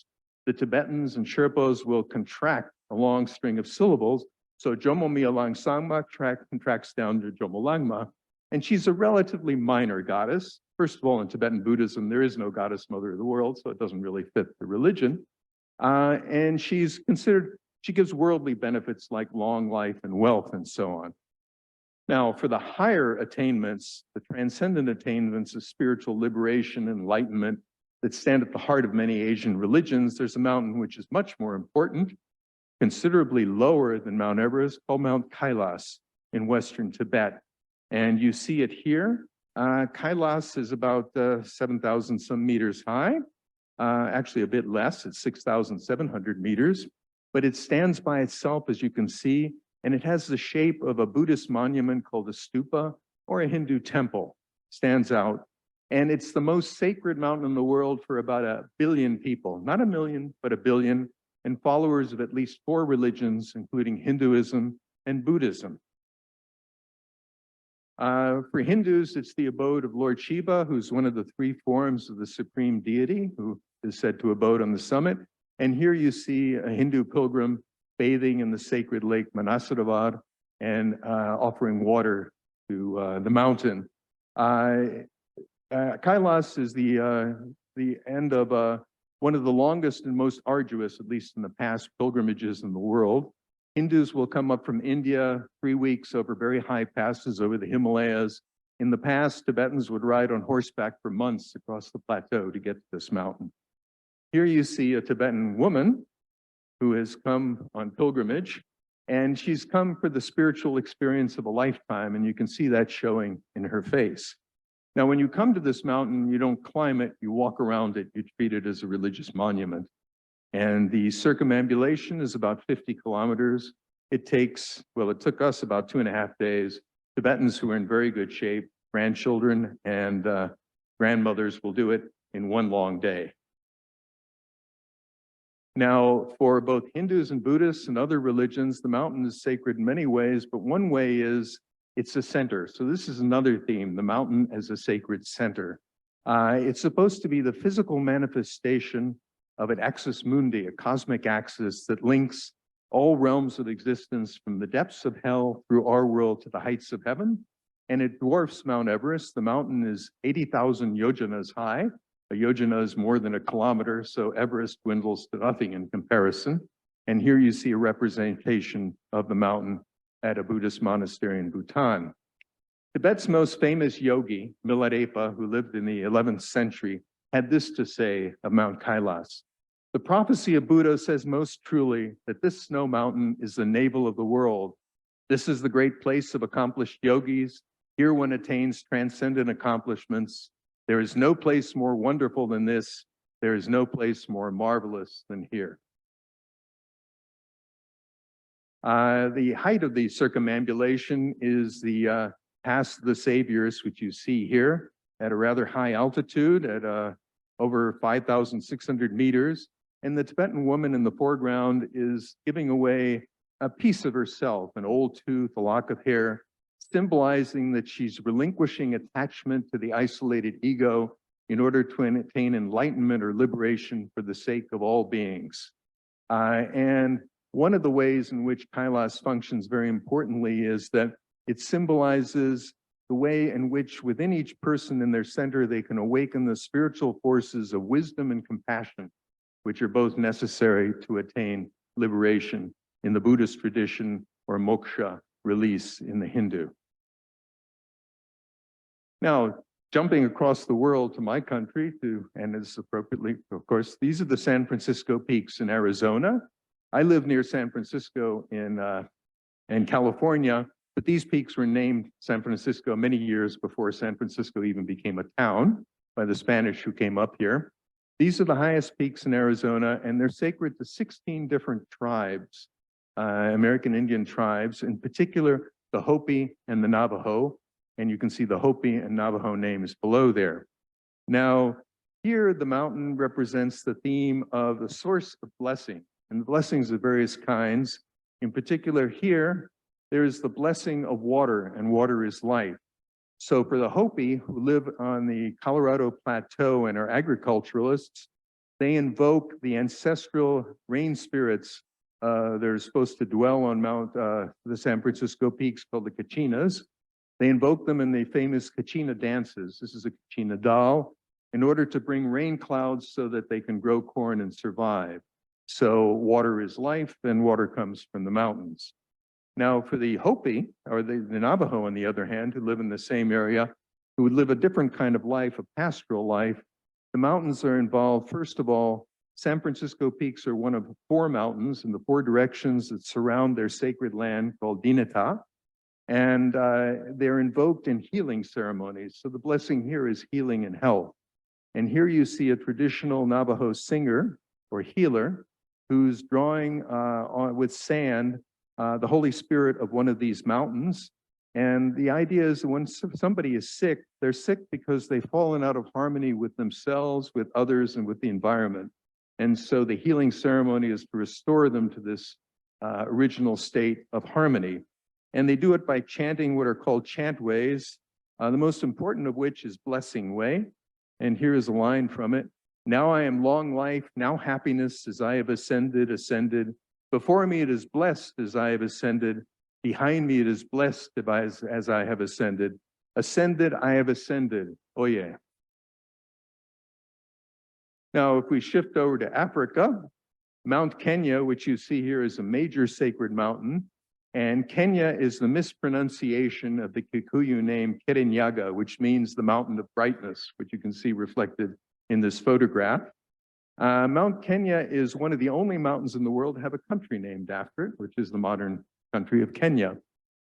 the Tibetans and Sherpas will contract a long string of syllables. So Jomo Myolang Sangma contracts down to Jomolangma, and she's a relatively minor goddess. First of all, in Tibetan Buddhism, there is no goddess mother of the world, so it doesn't really fit the religion. And she's considered, she gives worldly benefits like long life and wealth and so on. Now, for the higher attainments, the transcendent attainments of spiritual liberation and enlightenment that stand at the heart of many Asian religions, there's a mountain which is much more important, considerably lower than Mount Everest, called Mount Kailas in Western Tibet. And you see it here. Kailas is about 7,000 some meters high, actually a bit less, it's 6,700 meters, but it stands by itself, as you can see, and it has the shape of a Buddhist monument called a stupa or a Hindu temple, stands out. And it's the most sacred mountain in the world for about 1 billion people, not 1 million, but 1 billion, and followers of at least 4 religions, including Hinduism and Buddhism. For Hindus, it's the abode of Lord Shiva, who's one of the 3 forms of the supreme deity, who is said to abode on the summit. And here you see a Hindu pilgrim bathing in the sacred lake Manasaravad and offering water to the mountain. Kailas is the end of one of the longest and most arduous, at least in the past, pilgrimages in the world. Hindus will come up from India 3 weeks over very high passes over the Himalayas. In the past, Tibetans would ride on horseback for months across the plateau to get to this mountain. Here you see a Tibetan woman who has come on pilgrimage, and she's come for the spiritual experience of a lifetime, and you can see that showing in her face. Now, when you come to this mountain, you don't climb it, you walk around it, you treat it as a religious monument. And the circumambulation is about 50 kilometers. It took us about 2.5 days. Tibetans who are in very good shape, grandchildren and grandmothers will do it in 1 long day. Now, for both Hindus and Buddhists and other religions, the mountain is sacred in many ways, but one way is it's a center. So this is another theme, the mountain as a sacred center. It's supposed to be the physical manifestation of an axis mundi, a cosmic axis that links all realms of existence from the depths of hell through our world to the heights of heaven. And it dwarfs Mount Everest. The mountain is 80,000 yojanas high. A yojana is more than 1 kilometer, so Everest dwindles to nothing in comparison. And here you see a representation of the mountain at a Buddhist monastery in Bhutan. Tibet's most famous yogi, Milarepa, who lived in the 11th century, had this to say of Mount Kailas. The prophecy of Buddha says most truly that this snow mountain is the navel of the world. This is the great place of accomplished yogis. Here one attains transcendent accomplishments. There is no place more wonderful than this. There is no place more marvelous than here. The height of the circumambulation is the Pass of the Saviors, which you see here at a rather high altitude at over 5,600 meters. And the Tibetan woman in the foreground is giving away a piece of herself, an old tooth, a lock of hair, symbolizing that she's relinquishing attachment to the isolated ego in order to attain enlightenment or liberation for the sake of all beings. And one of the ways in which Kailas functions very importantly is that it symbolizes the way in which within each person in their center, they can awaken the spiritual forces of wisdom and compassion, which are both necessary to attain liberation in the Buddhist tradition, or moksha, release in the Hindu. Now, jumping across the world to my country, and as appropriately, of course, these are the San Francisco peaks in Arizona. I live near San Francisco in California, but these peaks were named San Francisco many years before San Francisco even became a town by the Spanish who came up here. These are the highest peaks in Arizona, and they're sacred to 16 different tribes, American Indian tribes, in particular, the Hopi and the Navajo. And you can see the Hopi and Navajo names below there. Now, here the mountain represents the theme of the source of blessing, and blessings of various kinds. In particular here, there is the blessing of water, and water is life. So for the Hopi who live on the Colorado Plateau and are agriculturalists, they invoke the ancestral rain spirits that are supposed to dwell on the San Francisco peaks called the Kachinas. They invoke them in the famous Kachina dances. This is a Kachina doll, in order to bring rain clouds so that they can grow corn and survive. So water is life, and water comes from the mountains. Now for the Hopi, or the Navajo on the other hand, who live in the same area, who would live a different kind of life, a pastoral life, the mountains are involved. First of all, San Francisco peaks are one of 4 mountains in the 4 directions that surround their sacred land called Dinata. And they're invoked in healing ceremonies. So the blessing here is healing and health. And here you see a traditional Navajo singer or healer who's drawing with sand the Holy Spirit of one of these mountains. And the idea is that when somebody is sick, they're sick because they've fallen out of harmony with themselves, with others, and with the environment. And so the healing ceremony is to restore them to this original state of harmony. And they do it by chanting what are called chant ways, the most important of which is blessing way. And here is a line from it. Now I am long life, now happiness, as I have ascended, ascended. Before me it is blessed as I have ascended. Behind me it is blessed as I have ascended. Ascended, I have ascended. Oh yeah. Now, if we shift over to Africa, Mount Kenya, which you see here, is a major sacred mountain. And Kenya is the mispronunciation of the Kikuyu name Kirinyaga, which means the mountain of brightness, which you can see reflected in this photograph. Mount Kenya is one of the only mountains in the world to have a country named after it, which is the modern country of Kenya.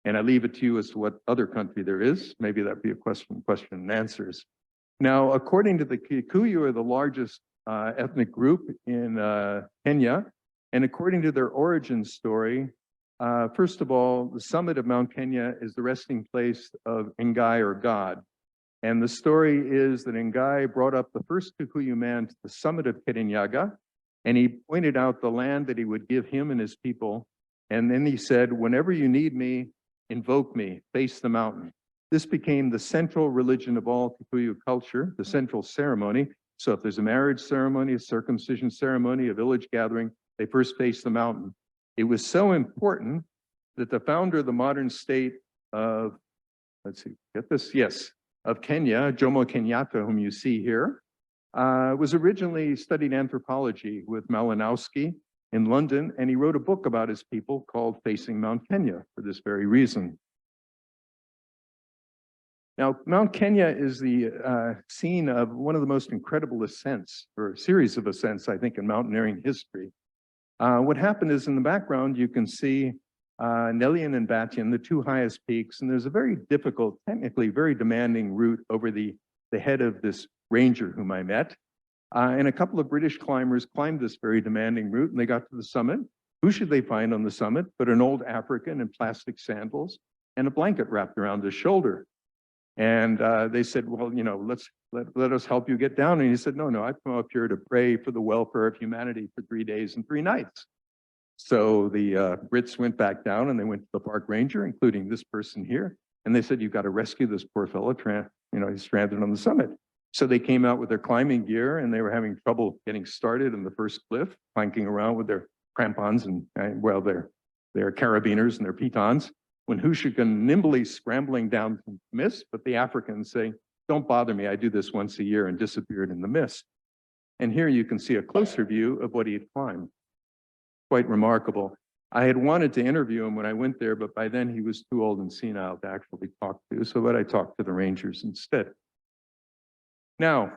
And I leave it to you as to what other country there is. Maybe that'd be a question and answers. Now, according to the Kikuyu, are the largest ethnic group in Kenya. And according to their origin story, first of all, the summit of Mount Kenya is the resting place of Ngai, or God. And the story is that Ngai brought up the first Kikuyu man to the summit of Kirinyaga, and he pointed out the land that he would give him and his people. And then he said, whenever you need me, invoke me, face the mountain. This became the central religion of all Kikuyu culture, the central ceremony. So if there's a marriage ceremony, a circumcision ceremony, a village gathering, they first face the mountain. It was so important that the founder of the modern state of, let's see, get this, yes, of Kenya, Jomo Kenyatta, whom you see here, was originally studied anthropology with Malinowski in London, and he wrote a book about his people called Facing Mount Kenya for this very reason. Now, Mount Kenya is the scene of one of the most incredible ascents, or a series of ascents, I think, in mountaineering history. What happened is in the background, you can see Nelian and Batian, the 2 highest peaks, and there's a very difficult, technically very demanding route over the head of this ranger whom I met. And a couple of British climbers climbed this very demanding route, and they got to the summit. Who should they find on the summit but an old African in plastic sandals and a blanket wrapped around his shoulder? And they said, well, you know, let us help you get down. And he said, no, I've come up here to pray for the welfare of humanity for 3 days and 3 nights. So the Brits went back down and they went to the park ranger, including this person here. And they said, you've got to rescue this poor fellow, he's stranded on the summit. So they came out with their climbing gear and they were having trouble getting started in the first cliff, planking around with their crampons and, well, their carabiners and their pitons. When Hushikan nimbly scrambling down the mist, but the Africans say, don't bother me, I do this once a year, and disappeared in the mist. And here you can see a closer view of what he had climbed. Quite remarkable. I had wanted to interview him when I went there, but by then he was too old and senile to actually talk to, but I talked to the rangers instead. Now,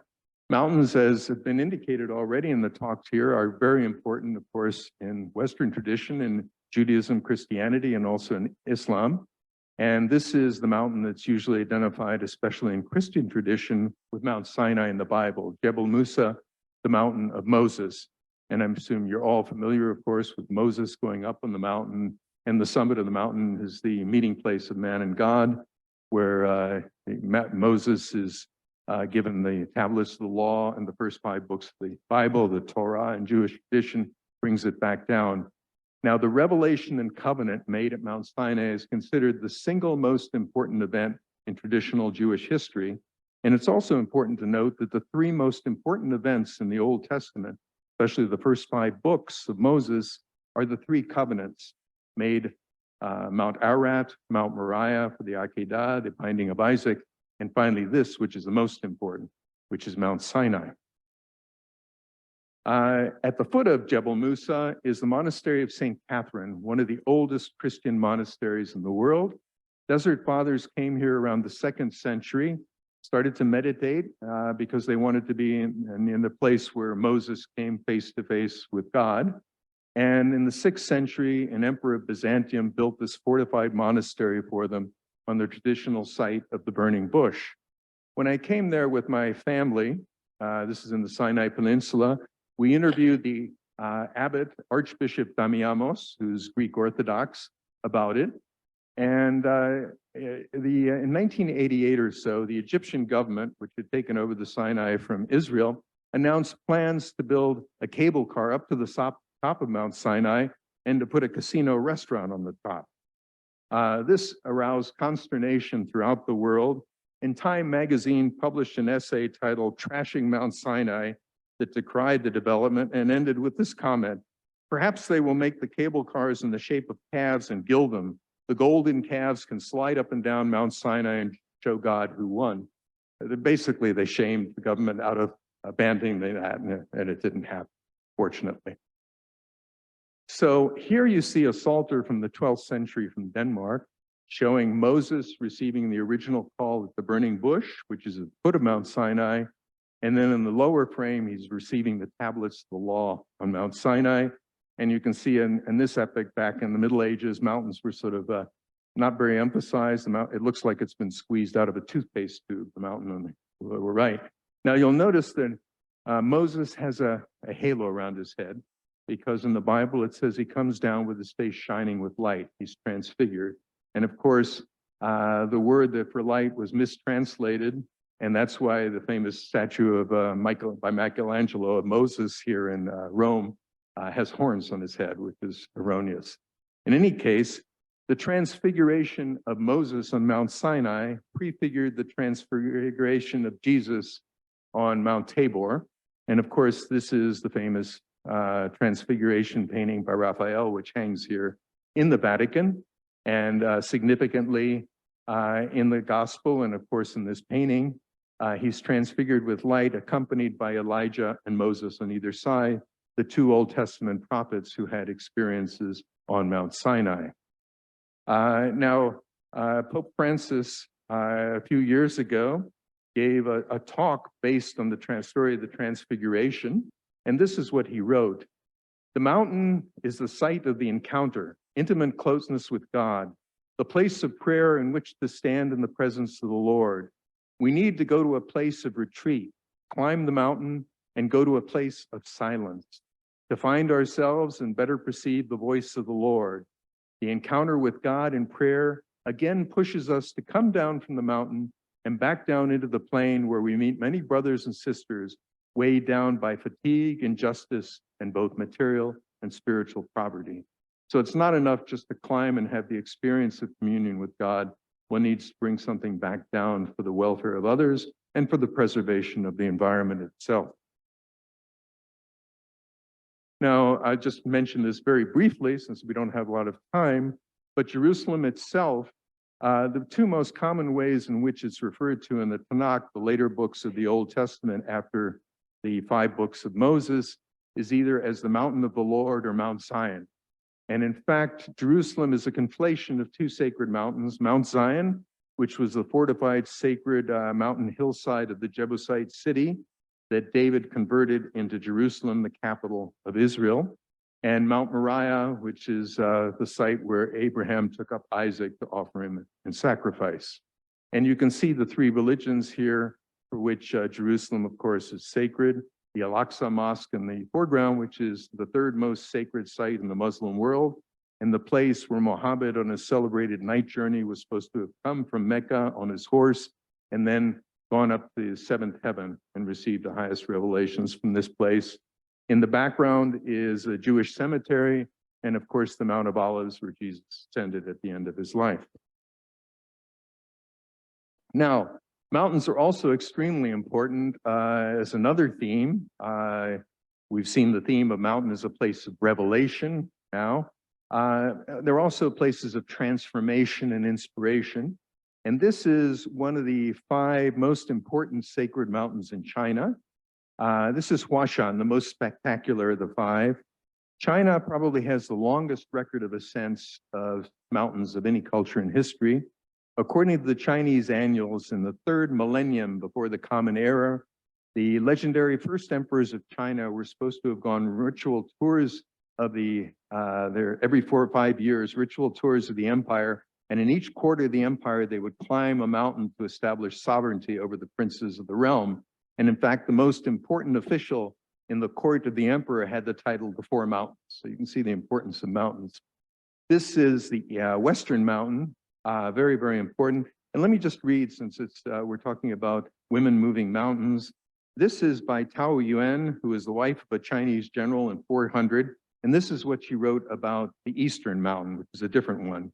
mountains, as have been indicated already in the talks here, are very important, of course, in Western tradition, in Judaism, Christianity, and also in Islam. And this is the mountain that's usually identified, especially in Christian tradition, with Mount Sinai in the Bible, Jebel Musa, the mountain of Moses. And I'm assuming you're all familiar, of course, with Moses going up on the mountain, and the summit of the mountain is the meeting place of man and God, where Moses is given the tablets of the law and the first 5 books of the Bible, the Torah, and Jewish tradition brings it back down. Now, the revelation and covenant made at Mount Sinai is considered the single most important event in traditional Jewish history. And it's also important to note that the 3 most important events in the Old Testament, especially the first 5 books of Moses, are the 3 covenants made, Mount Ararat, Mount Moriah for the Akedah, the binding of Isaac, and finally this, which is the most important, which is Mount Sinai. At the foot of Jebel Musa is the monastery of St. Catherine, one of the oldest Christian monasteries in the world. Desert Fathers came here around the 2nd century, started to meditate because they wanted to be in the place where Moses came face to face with God. And in the 6th century, an emperor of Byzantium built this fortified monastery for them on the traditional site of the burning bush. When I came there with my family, this is in the Sinai Peninsula, we interviewed the abbot, Archbishop Damiamos, who's Greek Orthodox, about it. And in 1988 or so, the Egyptian government, which had taken over the Sinai from Israel, announced plans to build a cable car up to the top of Mount Sinai and to put a casino restaurant on the top. This aroused consternation throughout the world, and Time magazine published an essay titled "Trashing Mount Sinai" that decried the development and ended with this comment: perhaps they will make the cable cars in the shape of calves and gild them. The golden calves can slide up and down Mount Sinai and show God who won. Basically, they shamed the government out of abandoning that, and it didn't happen, fortunately. So here you see a psalter from the 12th century from Denmark, showing Moses receiving the original call at the burning bush, which is at the foot of Mount Sinai. And then in the lower frame, he's receiving the tablets of the law on Mount Sinai. And you can see in this epic back in the Middle Ages, mountains were sort of not very emphasized. It looks like it's been squeezed out of a toothpaste tube, the mountain on the lower right. Now you'll notice that Moses has a halo around his head, because in the Bible it says he comes down with his face shining with light. He's transfigured. And of course, the word that for light was mistranslated, and that's why the famous statue of by Michelangelo of Moses here in Rome has horns on his head, which is erroneous. In any case, the transfiguration of Moses on Mount Sinai prefigured the transfiguration of Jesus on Mount Tabor. And of course, this is the famous transfiguration painting by Raphael, which hangs here in the Vatican. And significantly, in the gospel, and of course in this painting, he's transfigured with light, accompanied by Elijah and Moses on either side, the 2 Old Testament prophets who had experiences on Mount Sinai. Now, Pope Francis, a few years ago, gave a talk based on the story of the Transfiguration, and this is what he wrote: "The mountain is the site of the encounter, intimate closeness with God, the place of prayer in which to stand in the presence of the Lord. We need to go to a place of retreat, climb the mountain, and go to a place of silence. to find ourselves and better perceive the voice of the Lord. The encounter with God in prayer again pushes us to come down from the mountain and back down into the plain where we meet many brothers and sisters weighed down by fatigue, injustice, and both material and spiritual poverty. So it's not enough just to climb and have the experience of communion with God. One needs to bring something back down for the welfare of others and for the preservation of the environment itself. Now, I just mentioned this very briefly since we don't have a lot of time, but Jerusalem itself, the two most common ways in which it's referred to in the Tanakh, the later books of the Old Testament after the 5 books of Moses, is either as the mountain of the Lord or Mount Zion. And in fact, Jerusalem is a conflation of 2 sacred mountains, Mount Zion, which was the fortified sacred mountain hillside of the Jebusite city that David converted into Jerusalem, the capital of Israel, and Mount Moriah, which is the site where Abraham took up Isaac to offer him in sacrifice. And you can see the 3 religions here, for which Jerusalem, of course, is sacred. The Al-Aqsa Mosque in the foreground, which is the 3rd most sacred site in the Muslim world, and the place where Muhammad on his celebrated night journey was supposed to have come from Mecca on his horse and then gone up to the 7th heaven and received the highest revelations from this place. In the background is a Jewish cemetery, and of course the Mount of Olives where Jesus ascended at the end of his life. Now, mountains are also extremely important as another theme. We've seen the theme of mountain as a place of revelation now. They're also places of transformation and inspiration. And this is one of the 5 most important sacred mountains in China. This is Huashan, the most spectacular of the 5. China probably has the longest record of ascents of mountains of any culture in history. According to the Chinese annals, in the 3rd millennium before the Common Era, the legendary first emperors of China were supposed to have gone ritual tours of every 4 or 5 years, ritual tours of the empire. And in each quarter of the empire, they would climb a mountain to establish sovereignty over the princes of the realm. And in fact, the most important official in the court of the emperor had the title the 4 Mountains. So you can see the importance of mountains. This is the Western Mountain, very, very important. And let me just read, since we're talking about women moving mountains. This is by Tao Yuan, who is the wife of a Chinese general in 400. And this is what she wrote about the Eastern Mountain, which is a different one.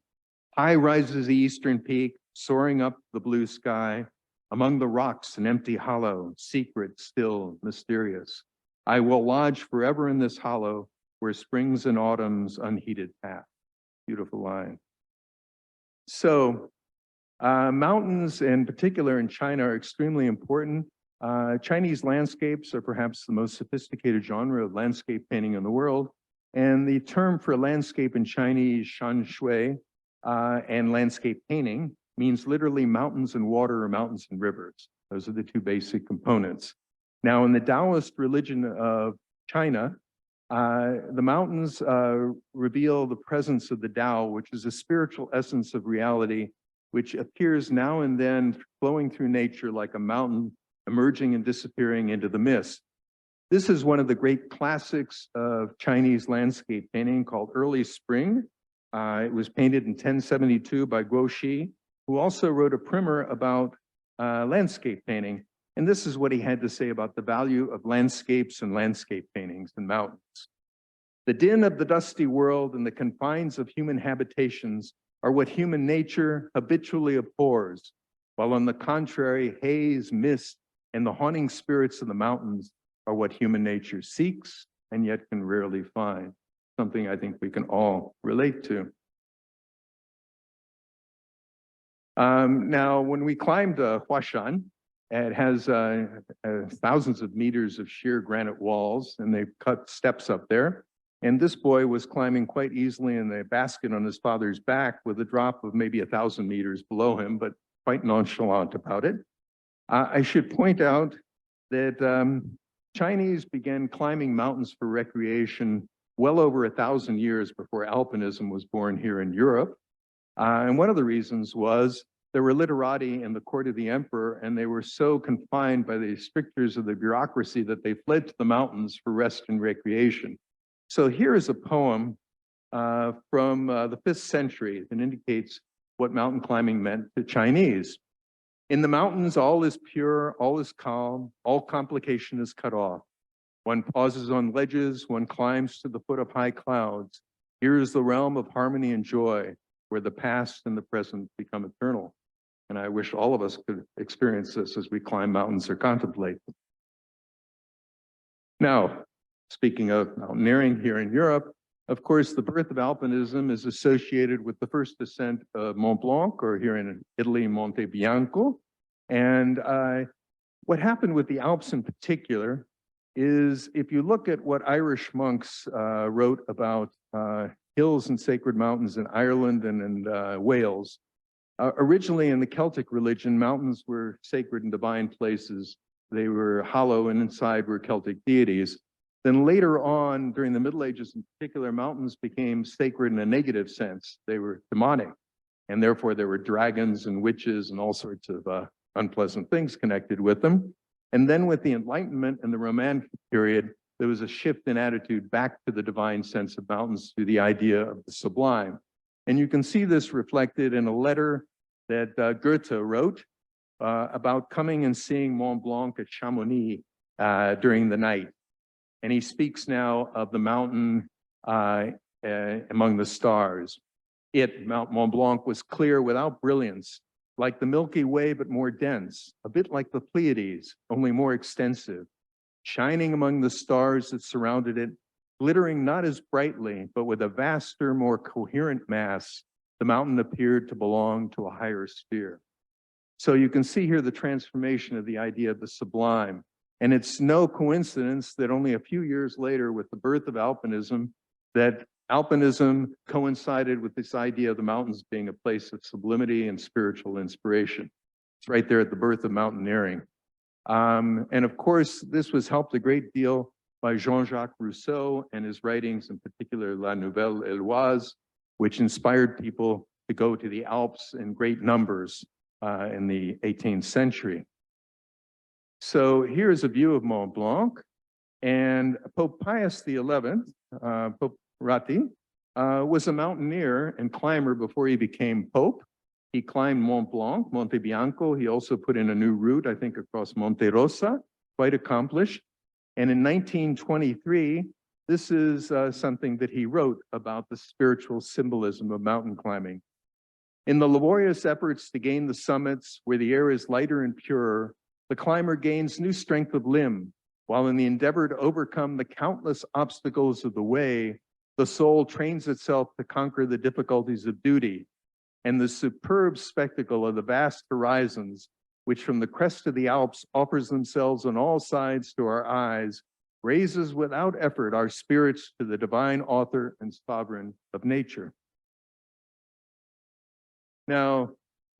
High rises the eastern peak, soaring up the blue sky. Among the rocks, an empty hollow, secret, still, mysterious. I will lodge forever in this hollow, where springs and autumn's unheeded path. Beautiful line. So, mountains, in particular in China, are extremely important. Chinese landscapes are perhaps the most sophisticated genre of landscape painting in the world. And the term for landscape in Chinese, shan shui, and landscape painting means literally mountains and water or mountains and rivers. Those are the 2 basic components. Now, in the Taoist religion of China, the mountains reveal the presence of the Tao, which is a spiritual essence of reality, which appears now and then flowing through nature like a mountain emerging and disappearing into the mist. This is one of the great classics of Chinese landscape painting called Early Spring. It was painted in 1072 by Guo Xi, who also wrote a primer about landscape painting. And this is what he had to say about the value of landscapes and landscape paintings and mountains. The din of the dusty world and the confines of human habitations are what human nature habitually abhors, while on the contrary, haze, mist, and the haunting spirits of the mountains are what human nature seeks and yet can rarely find. Something I think we can all relate to. Now, when we climbed Huashan, it has thousands of meters of sheer granite walls, and they've cut steps up there. And this boy was climbing quite easily in a basket on his father's back with a drop of maybe 1,000 meters below him, but quite nonchalant about it. I should point out that Chinese began climbing mountains for recreation well over 1,000 years before alpinism was born here in Europe. And one of the reasons was there were literati in the court of the emperor, and they were so confined by the strictures of the bureaucracy that they fled to the mountains for rest and recreation. So here is a poem from the 5th century that indicates what mountain climbing meant to Chinese. In the mountains, all is pure, all is calm, all complication is cut off. One pauses on ledges, one climbs to the foot of high clouds. Here is the realm of harmony and joy, where the past and the present become eternal. And I wish all of us could experience this as we climb mountains or contemplate them. Now, speaking of mountaineering here in Europe, of course, the birth of alpinism is associated with the first ascent of Mont Blanc, or here in Italy, Monte Bianco. And what happened with the Alps in particular is, if you look at what Irish monks wrote about hills and sacred mountains in Ireland and in Wales, originally in the Celtic religion, mountains were sacred and divine places. They were hollow, and inside were Celtic deities. Then later on, during the Middle Ages in particular, mountains became sacred in a negative sense. They were demonic, and therefore there were dragons and witches and all sorts of unpleasant things connected with them. And then with the Enlightenment and the Romantic period, there was a shift in attitude back to the divine sense of mountains, to the idea of the sublime. And you can see this reflected in a letter that Goethe wrote about coming and seeing Mont Blanc at Chamonix during the night. And he speaks now of the mountain among the stars. Mount Mont Blanc, was clear without brilliance, like the Milky Way, but more dense, a bit like the Pleiades, only more extensive, shining among the stars that surrounded it, glittering not as brightly, but with a vaster, more coherent mass. The mountain appeared to belong to a higher sphere. So you can see here the transformation of the idea of the sublime. And it's no coincidence that only a few years later, with the birth of alpinism, that alpinism coincided with this idea of the mountains being a place of sublimity and spiritual inspiration. It's right there at the birth of mountaineering. And of course, this was helped a great deal by Jean-Jacques Rousseau and his writings, in particular La Nouvelle Héloïse, which inspired people to go to the Alps in great numbers in the 18th century. So here's a view of Mont Blanc, and Pope Pius XI, Pope Ratti, was a mountaineer and climber before he became Pope. He climbed Mont Blanc, Monte Bianco. He also put in a new route, I think, across Monte Rosa, quite accomplished. And in 1923, this is something that he wrote about the spiritual symbolism of mountain climbing. In the laborious efforts to gain the summits where the air is lighter and purer, the climber gains new strength of limb, while in the endeavor to overcome the countless obstacles of the way, the soul trains itself to conquer the difficulties of duty. And the superb spectacle of the vast horizons, which from the crest of the Alps offers themselves on all sides to our eyes, raises without effort our spirits to the divine author and sovereign of nature. Now,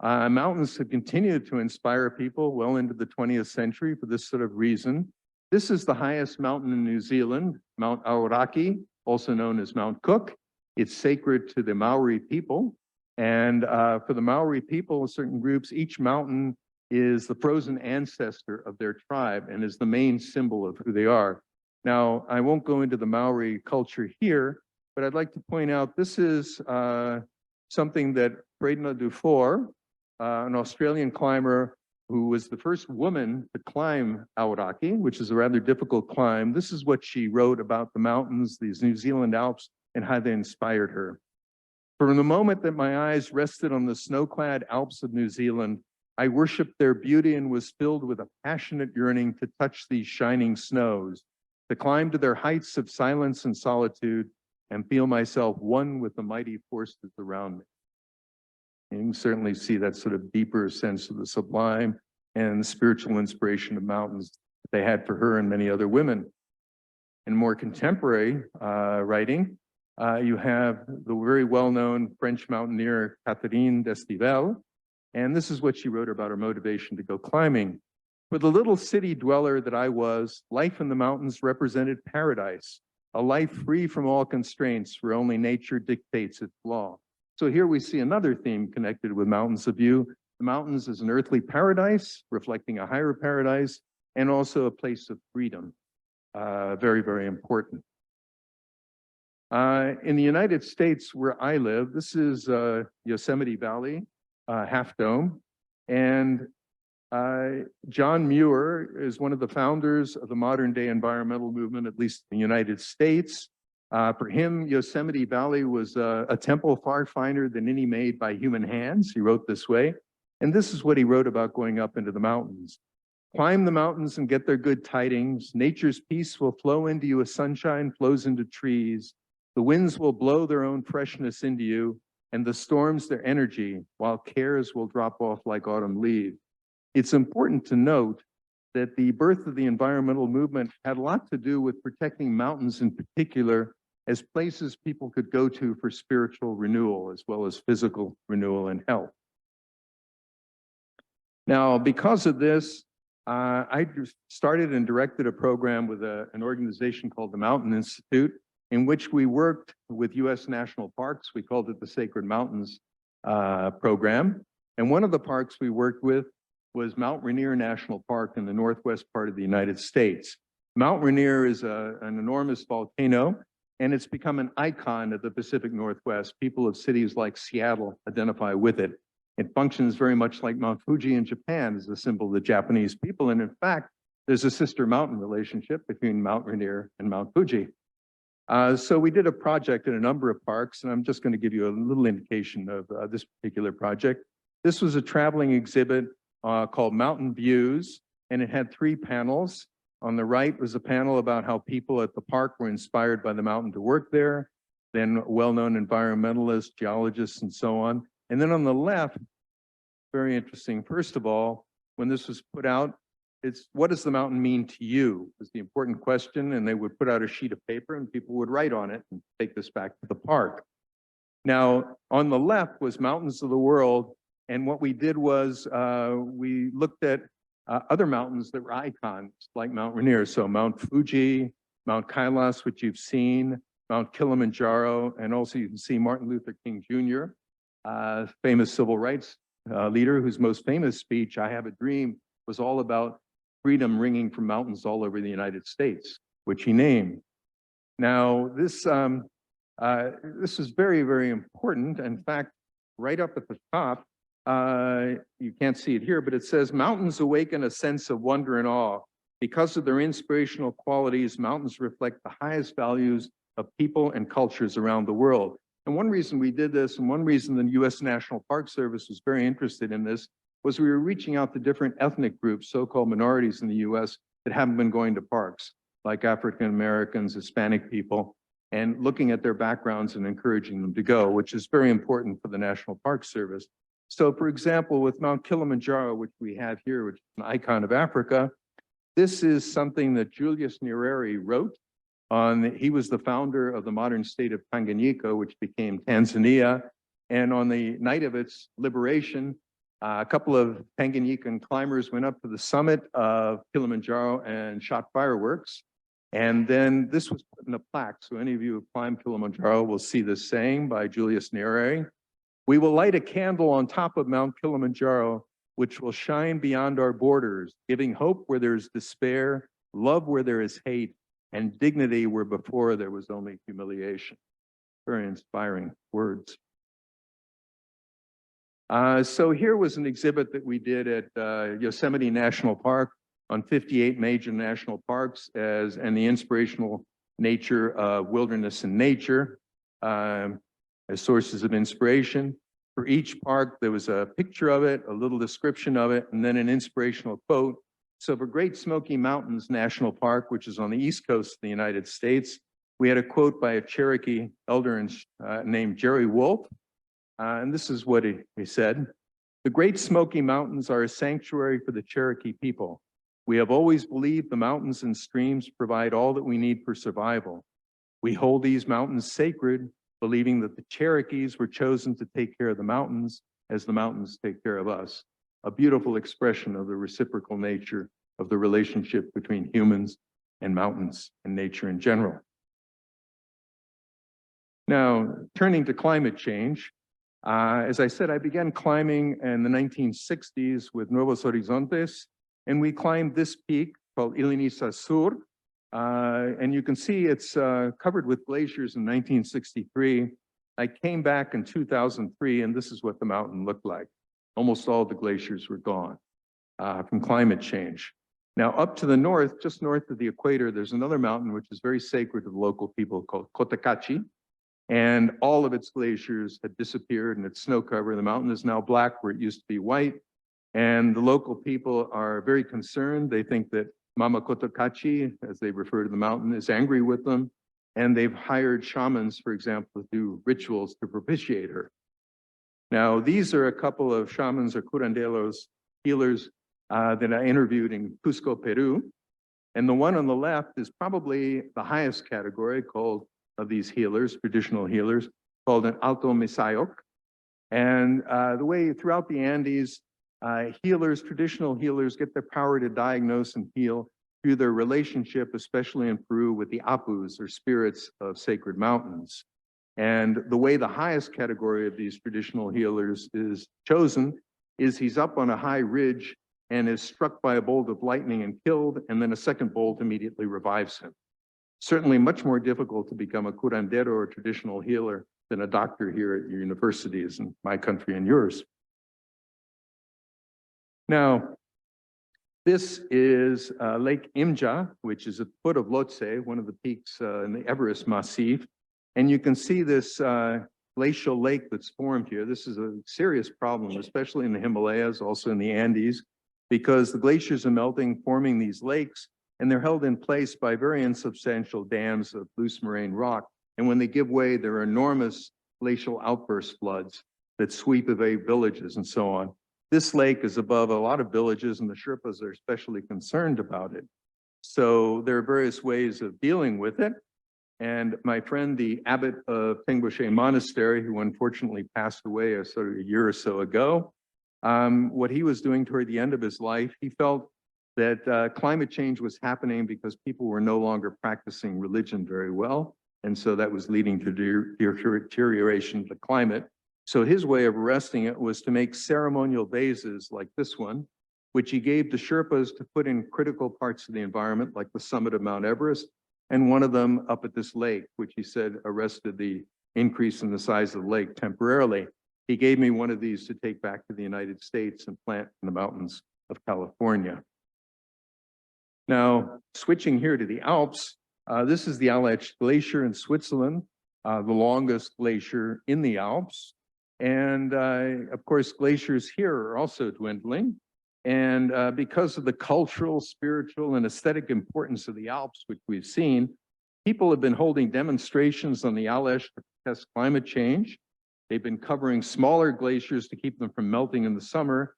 mountains have continued to inspire people well into the 20th century for this sort of reason. This is the highest mountain in New Zealand, Mount Aoraki, also known as Mount Cook. It's sacred to the Maori people. And for the Maori people, certain groups, each mountain is the frozen ancestor of their tribe and is the main symbol of who they are. Now, I won't go into the Maori culture here, but I'd like to point out this is something that Bredna Dufour, an Australian climber who was the first woman to climb Aoraki, which is a rather difficult climb. This is what she wrote about the mountains, these New Zealand Alps, and how they inspired her. From the moment that my eyes rested on the snow-clad Alps of New Zealand, I worshiped their beauty and was filled with a passionate yearning to touch these shining snows, to climb to their heights of silence and solitude, and feel myself one with the mighty forces around me. And you can certainly see that sort of deeper sense of the sublime and the spiritual inspiration of mountains that they had for her and many other women. In more contemporary writing, you have the very well-known French mountaineer Catherine Destivelle, and this is what she wrote about her motivation to go climbing. For the little city dweller that I was, life in the mountains represented paradise, a life free from all constraints where only nature dictates its law. So here we see another theme connected with mountains of view. The mountains is an earthly paradise, reflecting a higher paradise, and also a place of freedom. Very, very important. In the United States, where I live, this is Yosemite Valley, Half Dome, and John Muir is one of the founders of the modern day environmental movement, at least in the United States. For him, Yosemite Valley was a temple far finer than any made by human hands. He wrote this way, and this is what he wrote about going up into the mountains. Climb the mountains and get their good tidings. Nature's peace will flow into you as sunshine flows into trees. The winds will blow their own freshness into you, and the storms their energy, while cares will drop off like autumn leaves. It's important to note that the birth of the environmental movement had a lot to do with protecting mountains in particular as places people could go to for spiritual renewal as well as physical renewal and health. Now, because of this, I started and directed a program with an organization called the Mountain Institute, in which we worked with U.S. national parks. We called it the Sacred Mountains program. And one of the parks we worked with was Mount Rainier National Park in the northwest part of the United States. Mount Rainier is an enormous volcano, and it's become an icon of the Pacific Northwest. People of cities like Seattle identify with it. It functions very much like Mount Fuji in Japan as a symbol of the Japanese people. And in fact, there's a sister mountain relationship between Mount Rainier and Mount Fuji. So we did a project in a number of parks, and I'm just going to give you a little indication of this particular project. This was a traveling exhibit called Mountain Views, and it had 3 panels. On the right was a panel about how people at the park were inspired by the mountain to work there, then well-known environmentalists, geologists, and so on. And then on the left, very interesting, first of all, when this was put out, it's what does the mountain mean to you was the important question, and they would put out a sheet of paper and people would write on it and take this back to the park. Now, on the left was Mountains of the World, and what we did was we looked at other mountains that were icons like Mount Rainier, so Mount Fuji, Mount Kailas, which you've seen, Mount Kilimanjaro, and also you can see Martin Luther King Jr., famous civil rights leader whose most famous speech, I Have a Dream, was all about freedom ringing from mountains all over the United States, which he named. Now, this is very, very important. In fact, right up at the top, you can't see it here, but it says, mountains awaken a sense of wonder and awe. Because of their inspirational qualities, mountains reflect the highest values of people and cultures around the world. And one reason we did this, and one reason the U.S. National Park Service was very interested in this, was we were reaching out to different ethnic groups, so-called minorities in the U.S. that haven't been going to parks, like African Americans, Hispanic people, and looking at their backgrounds and encouraging them to go, which is very important for the National Park Service. So for example, with Mount Kilimanjaro, which we have here, which is an icon of Africa, this is something that Julius Nyerere wrote. He was the founder of the modern state of Tanganyika, which became Tanzania. And on the night of its liberation, a couple of Tanganyikan climbers went up to the summit of Kilimanjaro and shot fireworks. And then this was put in a plaque. So any of you who climbed Kilimanjaro will see this saying by Julius Nyerere. We will light a candle on top of Mount Kilimanjaro, which will shine beyond our borders, giving hope where there is despair, love where there is hate, and dignity where before there was only humiliation. Very inspiring words. So here was an exhibit that we did at Yosemite National Park on 58 major national parks and the inspirational nature of wilderness and nature as sources of inspiration. For each park, there was a picture of it, a little description of it, and then an inspirational quote. So for Great Smoky Mountains National Park, which is on the east coast of the United States, we had a quote by a Cherokee elder named Jerry Wolf. And this is what he said. The Great Smoky Mountains are a sanctuary for the Cherokee people. We have always believed the mountains and streams provide all that we need for survival. We hold these mountains sacred, believing that the Cherokees were chosen to take care of the mountains as the mountains take care of us. A beautiful expression of the reciprocal nature of the relationship between humans and mountains and nature in general. Now, turning to climate change, as I said, I began climbing in the 1960s with Nuevos Horizontes, and we climbed this peak called Iliniza Sur, And you can see it's covered with glaciers in 1963. I came back in 2003, and this is what the mountain looked like. Almost all the glaciers were gone from climate change. Now, up to the north, just north of the equator, there's another mountain which is very sacred to the local people called Cotacachi. And all of its glaciers had disappeared and its snow cover. The mountain is now black where it used to be white. And the local people are very concerned. They think that Mama Cotacachi, as they refer to the mountain, is angry with them. And they've hired shamans, for example, to do rituals to propitiate her. Now, these are a couple of shamans or curanderos, healers, that I interviewed in Cusco, Peru. And the one on the left is probably the highest category of these healers, traditional healers, called an Alto Misayok. And the way throughout the Andes, healers, traditional healers, get their power to diagnose and heal through their relationship, especially in Peru, with the Apus, or spirits of sacred mountains. And the way the highest category of these traditional healers is chosen is he's up on a high ridge and is struck by a bolt of lightning and killed, and then a second bolt immediately revives him. Certainly much more difficult to become a curandero or traditional healer than a doctor here at your universities in my country and yours. Now, this is Lake Imja, which is at the foot of Lhotse, one of the peaks in the Everest Massif. And you can see this glacial lake that's formed here. This is a serious problem, especially in the Himalayas, also in the Andes, because the glaciers are melting, forming these lakes, and they're held in place by very insubstantial dams of loose moraine rock. And when they give way, there are enormous glacial outburst floods that sweep away villages and so on. This lake is above a lot of villages, and the Sherpas are especially concerned about it. So there are various ways of dealing with it. And my friend, the abbot of Tengboche Monastery, who unfortunately passed away a year or so ago, what he was doing toward the end of his life, he felt that climate change was happening because people were no longer practicing religion very well. And so that was leading to deterioration of the climate. So his way of arresting it was to make ceremonial vases like this one, which he gave to Sherpas to put in critical parts of the environment, like the summit of Mount Everest, and one of them up at this lake, which he said arrested the increase in the size of the lake temporarily. He gave me one of these to take back to the United States and plant in the mountains of California. Now, switching here to the Alps, this is the Alle Glacier in Switzerland, the longest glacier in the Alps. And of course, glaciers here are also dwindling. And because of the cultural, spiritual, and aesthetic importance of the Alps, which we've seen, people have been holding demonstrations on the Alle to protest climate change. They've been covering smaller glaciers to keep them from melting in the summer.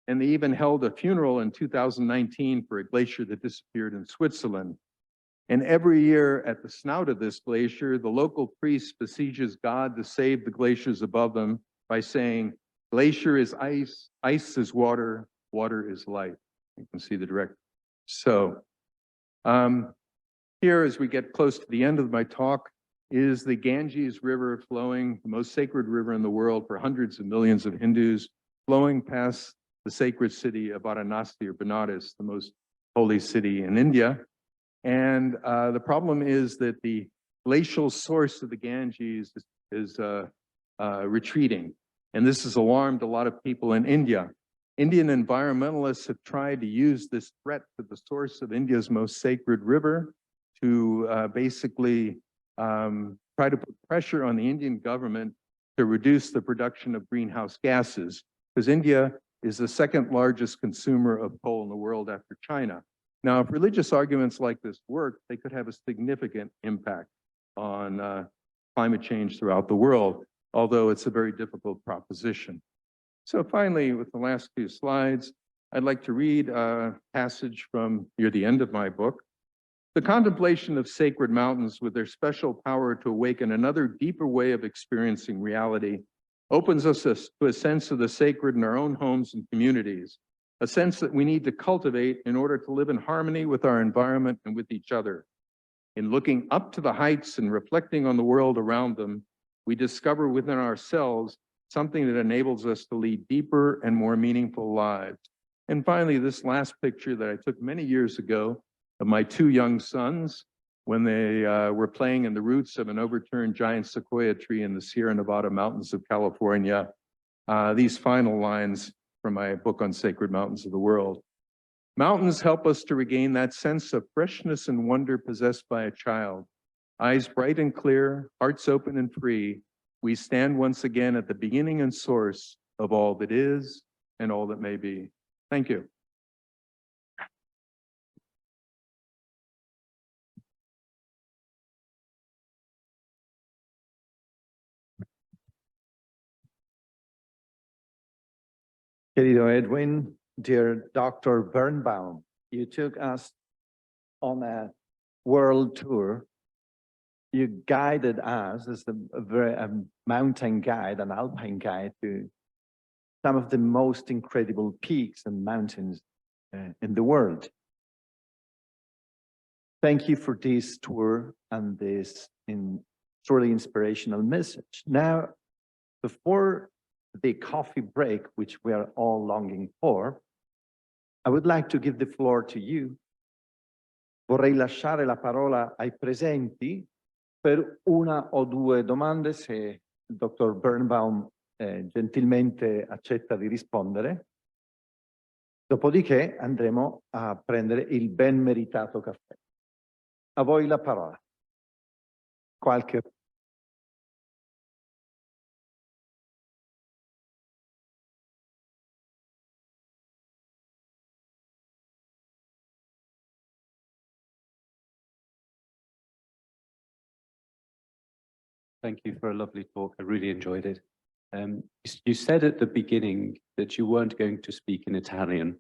And they even held a funeral in 2019 for a glacier that disappeared in Switzerland. And every year at the snout of this glacier, the local priest besieges God to save the glaciers above them by saying, glacier is ice, ice is water, water is life. You can see the direct. So here, as we get close to the end of my talk, is the Ganges River flowing, the most sacred river in the world for hundreds of millions of Hindus, flowing past the sacred city of Varanasi or Benares, the most holy city in India. And the problem is that the glacial source of the Ganges is retreating. And this has alarmed a lot of people in India. Indian environmentalists have tried to use this threat to the source of India's most sacred river to basically try to put pressure on the Indian government to reduce the production of greenhouse gases, because India is the second largest consumer of coal in the world after China. Now, if religious arguments like this work, they could have a significant impact on climate change throughout the world, although it's a very difficult proposition. So finally, with the last few slides, I'd like to read a passage from near the end of my book. The contemplation of sacred mountains with their special power to awaken another deeper way of experiencing reality opens us to a sense of the sacred in our own homes and communities, a sense that we need to cultivate in order to live in harmony with our environment and with each other. In looking up to the heights and reflecting on the world around them, we discover within ourselves something that enables us to lead deeper and more meaningful lives. And finally, this last picture that I took many years ago of my two young sons when they were playing in the roots of an overturned giant sequoia tree in the Sierra Nevada mountains of California. These final lines from my book on sacred mountains of the world. Mountains help us to regain that sense of freshness and wonder possessed by a child. Eyes bright and clear, hearts open and free, we stand once again at the beginning and source of all that is and all that may be. Thank you. Querido Edwin, dear Dr. Bernbaum, you took us on a world tour. You guided us as a mountain guide, an alpine guide to some of the most incredible peaks and mountains in the world. Thank you for this tour and this truly inspirational message. Now, before the coffee break, which we are all longing for, I would like to give the floor to you. Vorrei lasciare la parola ai presenti per una o due domande, se il dottor Bernbaum gentilmente accetta di rispondere. Dopodiché andremo a prendere il ben meritato caffè. A voi la parola. Qualche... Thank you for a lovely talk. I really enjoyed it. You said at the beginning that you weren't going to speak in Italian.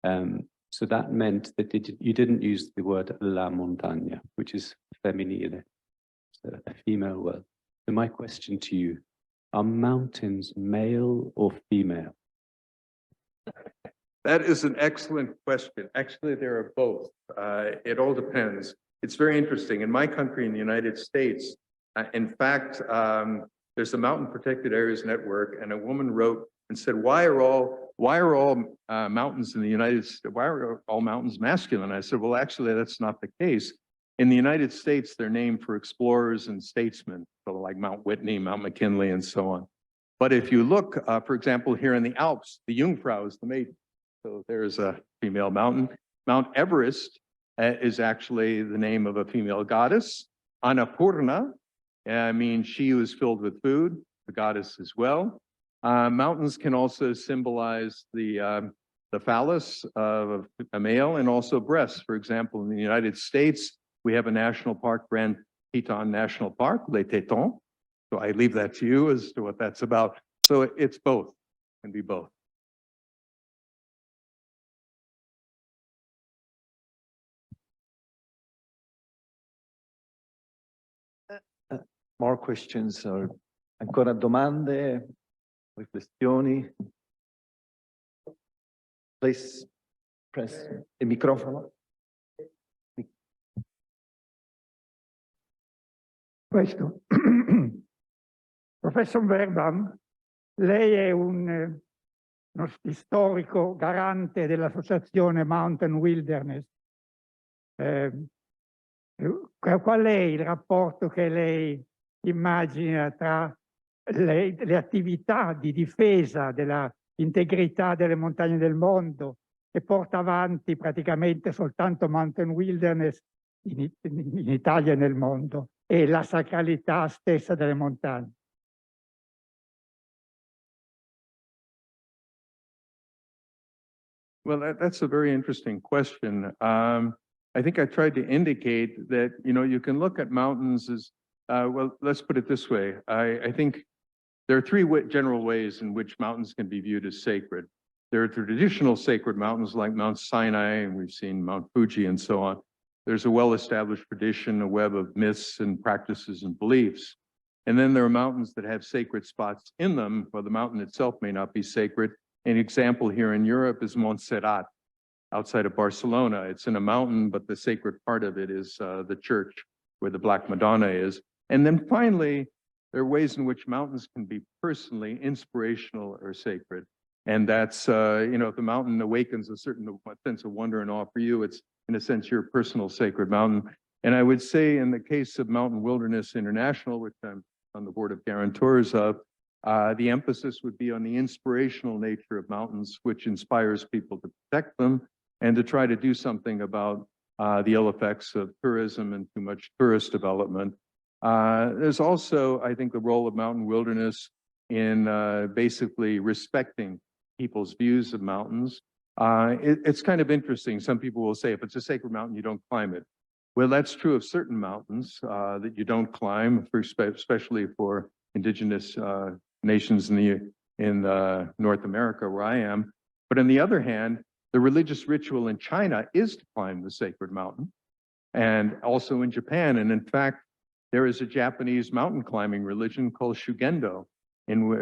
So that meant that you didn't use the word la montagna, which is femminile, so a female word. So my question to you, are mountains male or female? That is an excellent question. Actually, there are both. It all depends. It's very interesting. In my country, in the United States, in fact, there's a Mountain Protected Areas Network, and a woman wrote and said, why are all mountains in the United States, why are all mountains masculine? I said, well, actually, that's not the case. In the United States, they're named for explorers and statesmen, so like Mount Whitney, Mount McKinley, and so on. But if you look, for example, here in the Alps, the Jungfrau is the maiden. So there's a female mountain. Mount Everest is actually the name of a female goddess. Annapurna, I mean, she who is filled with food, the goddess as well. Mountains can also symbolize the phallus of a male and also breasts. For example, in the United States, we have a national park, Grand Teton National Park, Les Tetons. So I leave that to you as to what that's about. So it's both, it can be both. More questions or ancora domande, riflessioni? Please press il microfono. Questo. Professor Bernbaum, lei è uno storico garante dell'associazione Mountain Wilderness. Qual è il rapporto che lei immagina tra le attività di difesa dell'integrità delle montagne del mondo che porta avanti praticamente soltanto Mountain Wilderness in Italia e nel mondo e la sacralità stessa delle montagne? Well, that's a very interesting question. I think I tried to indicate that, you can look at mountains as, well, let's put it this way. I think there are three general ways in which mountains can be viewed as sacred. There are traditional sacred mountains like Mount Sinai, and we've seen Mount Fuji and so on. There's a well-established tradition, a web of myths and practices and beliefs. And then there are mountains that have sacred spots in them, while the mountain itself may not be sacred. An example here in Europe is Montserrat, outside of Barcelona. It's in a mountain, but the sacred part of it is the church where the Black Madonna is. And then finally, there are ways in which mountains can be personally inspirational or sacred. And that's, if the mountain awakens a certain sense of wonder and awe for you, it's in a sense, your personal sacred mountain. And I would say in the case of Mountain Wilderness International, which I'm on the board of guarantors of, the emphasis would be on the inspirational nature of mountains, which inspires people to protect them and to try to do something about the ill effects of tourism and too much tourist development. There's also, I think, the role of Mountain Wilderness in basically respecting people's views of mountains. It's kind of interesting. Some people will say, if it's a sacred mountain, you don't climb it. Well, that's true of certain mountains that you don't climb, especially for indigenous nations in North America, where I am. But on the other hand, the religious ritual in China is to climb the sacred mountain, and also in Japan. And in fact, there is a Japanese mountain climbing religion called Shugendo,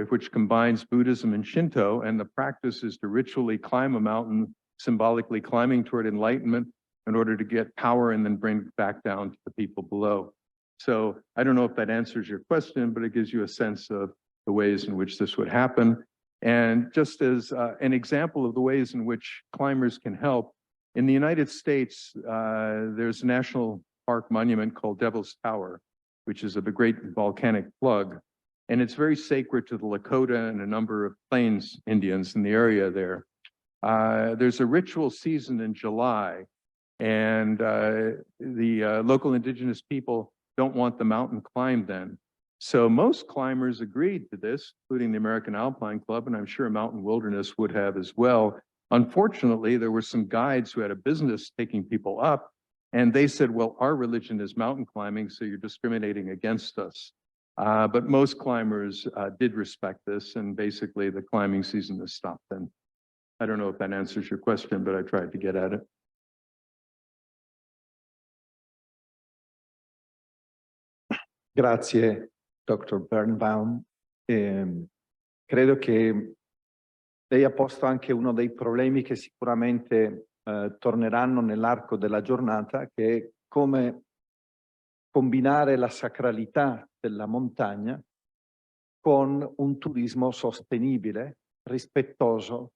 which combines Buddhism and Shinto, and the practice is to ritually climb a mountain, symbolically climbing toward enlightenment in order to get power and then bring it back down to the people below. So I don't know if that answers your question, but it gives you a sense of the ways in which this would happen. And just as an example of the ways in which climbers can help, in the United States, there's a national park monument called Devil's Tower, which is of a great volcanic plug. And it's very sacred to the Lakota and a number of Plains Indians in the area there. There's a ritual season in July, and the local indigenous people don't want the mountain climbed then. So most climbers agreed to this, including the American Alpine Club, and I'm sure Mountain Wilderness would have as well. Unfortunately, there were some guides who had a business taking people up, and they said, well, our religion is mountain climbing, so you're discriminating against us. But most climbers did respect this, and basically the climbing season is stopped then. I don't know if that answers your question, but I tried to get at it. Grazie, Dr. Bernbaum. Credo che lei ha posto anche uno dei problemi che sicuramente torneranno nell'arco della giornata, che è come combinare la sacralità della montagna con un turismo sostenibile, rispettoso.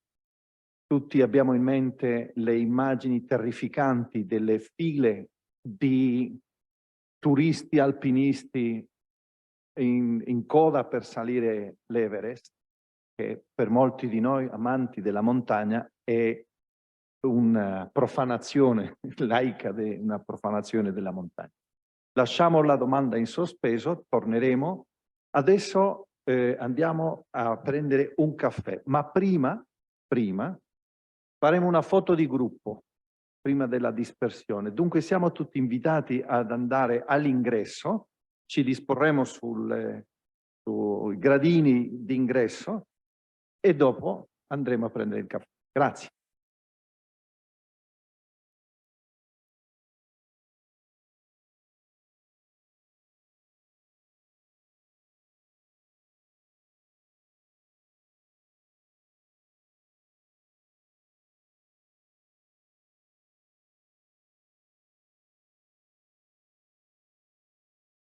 Tutti abbiamo in mente le immagini terrificanti delle file di turisti alpinisti in coda per salire l'Everest, che per molti di noi amanti della montagna è una profanazione laica, una profanazione della montagna. Lasciamo la domanda in sospeso, torneremo. Adesso andiamo a prendere un caffè, ma prima faremo una foto di gruppo, prima della dispersione. Dunque siamo tutti invitati ad andare all'ingresso, ci disporremo sui gradini d'ingresso e dopo andremo a prendere il caffè. Grazie.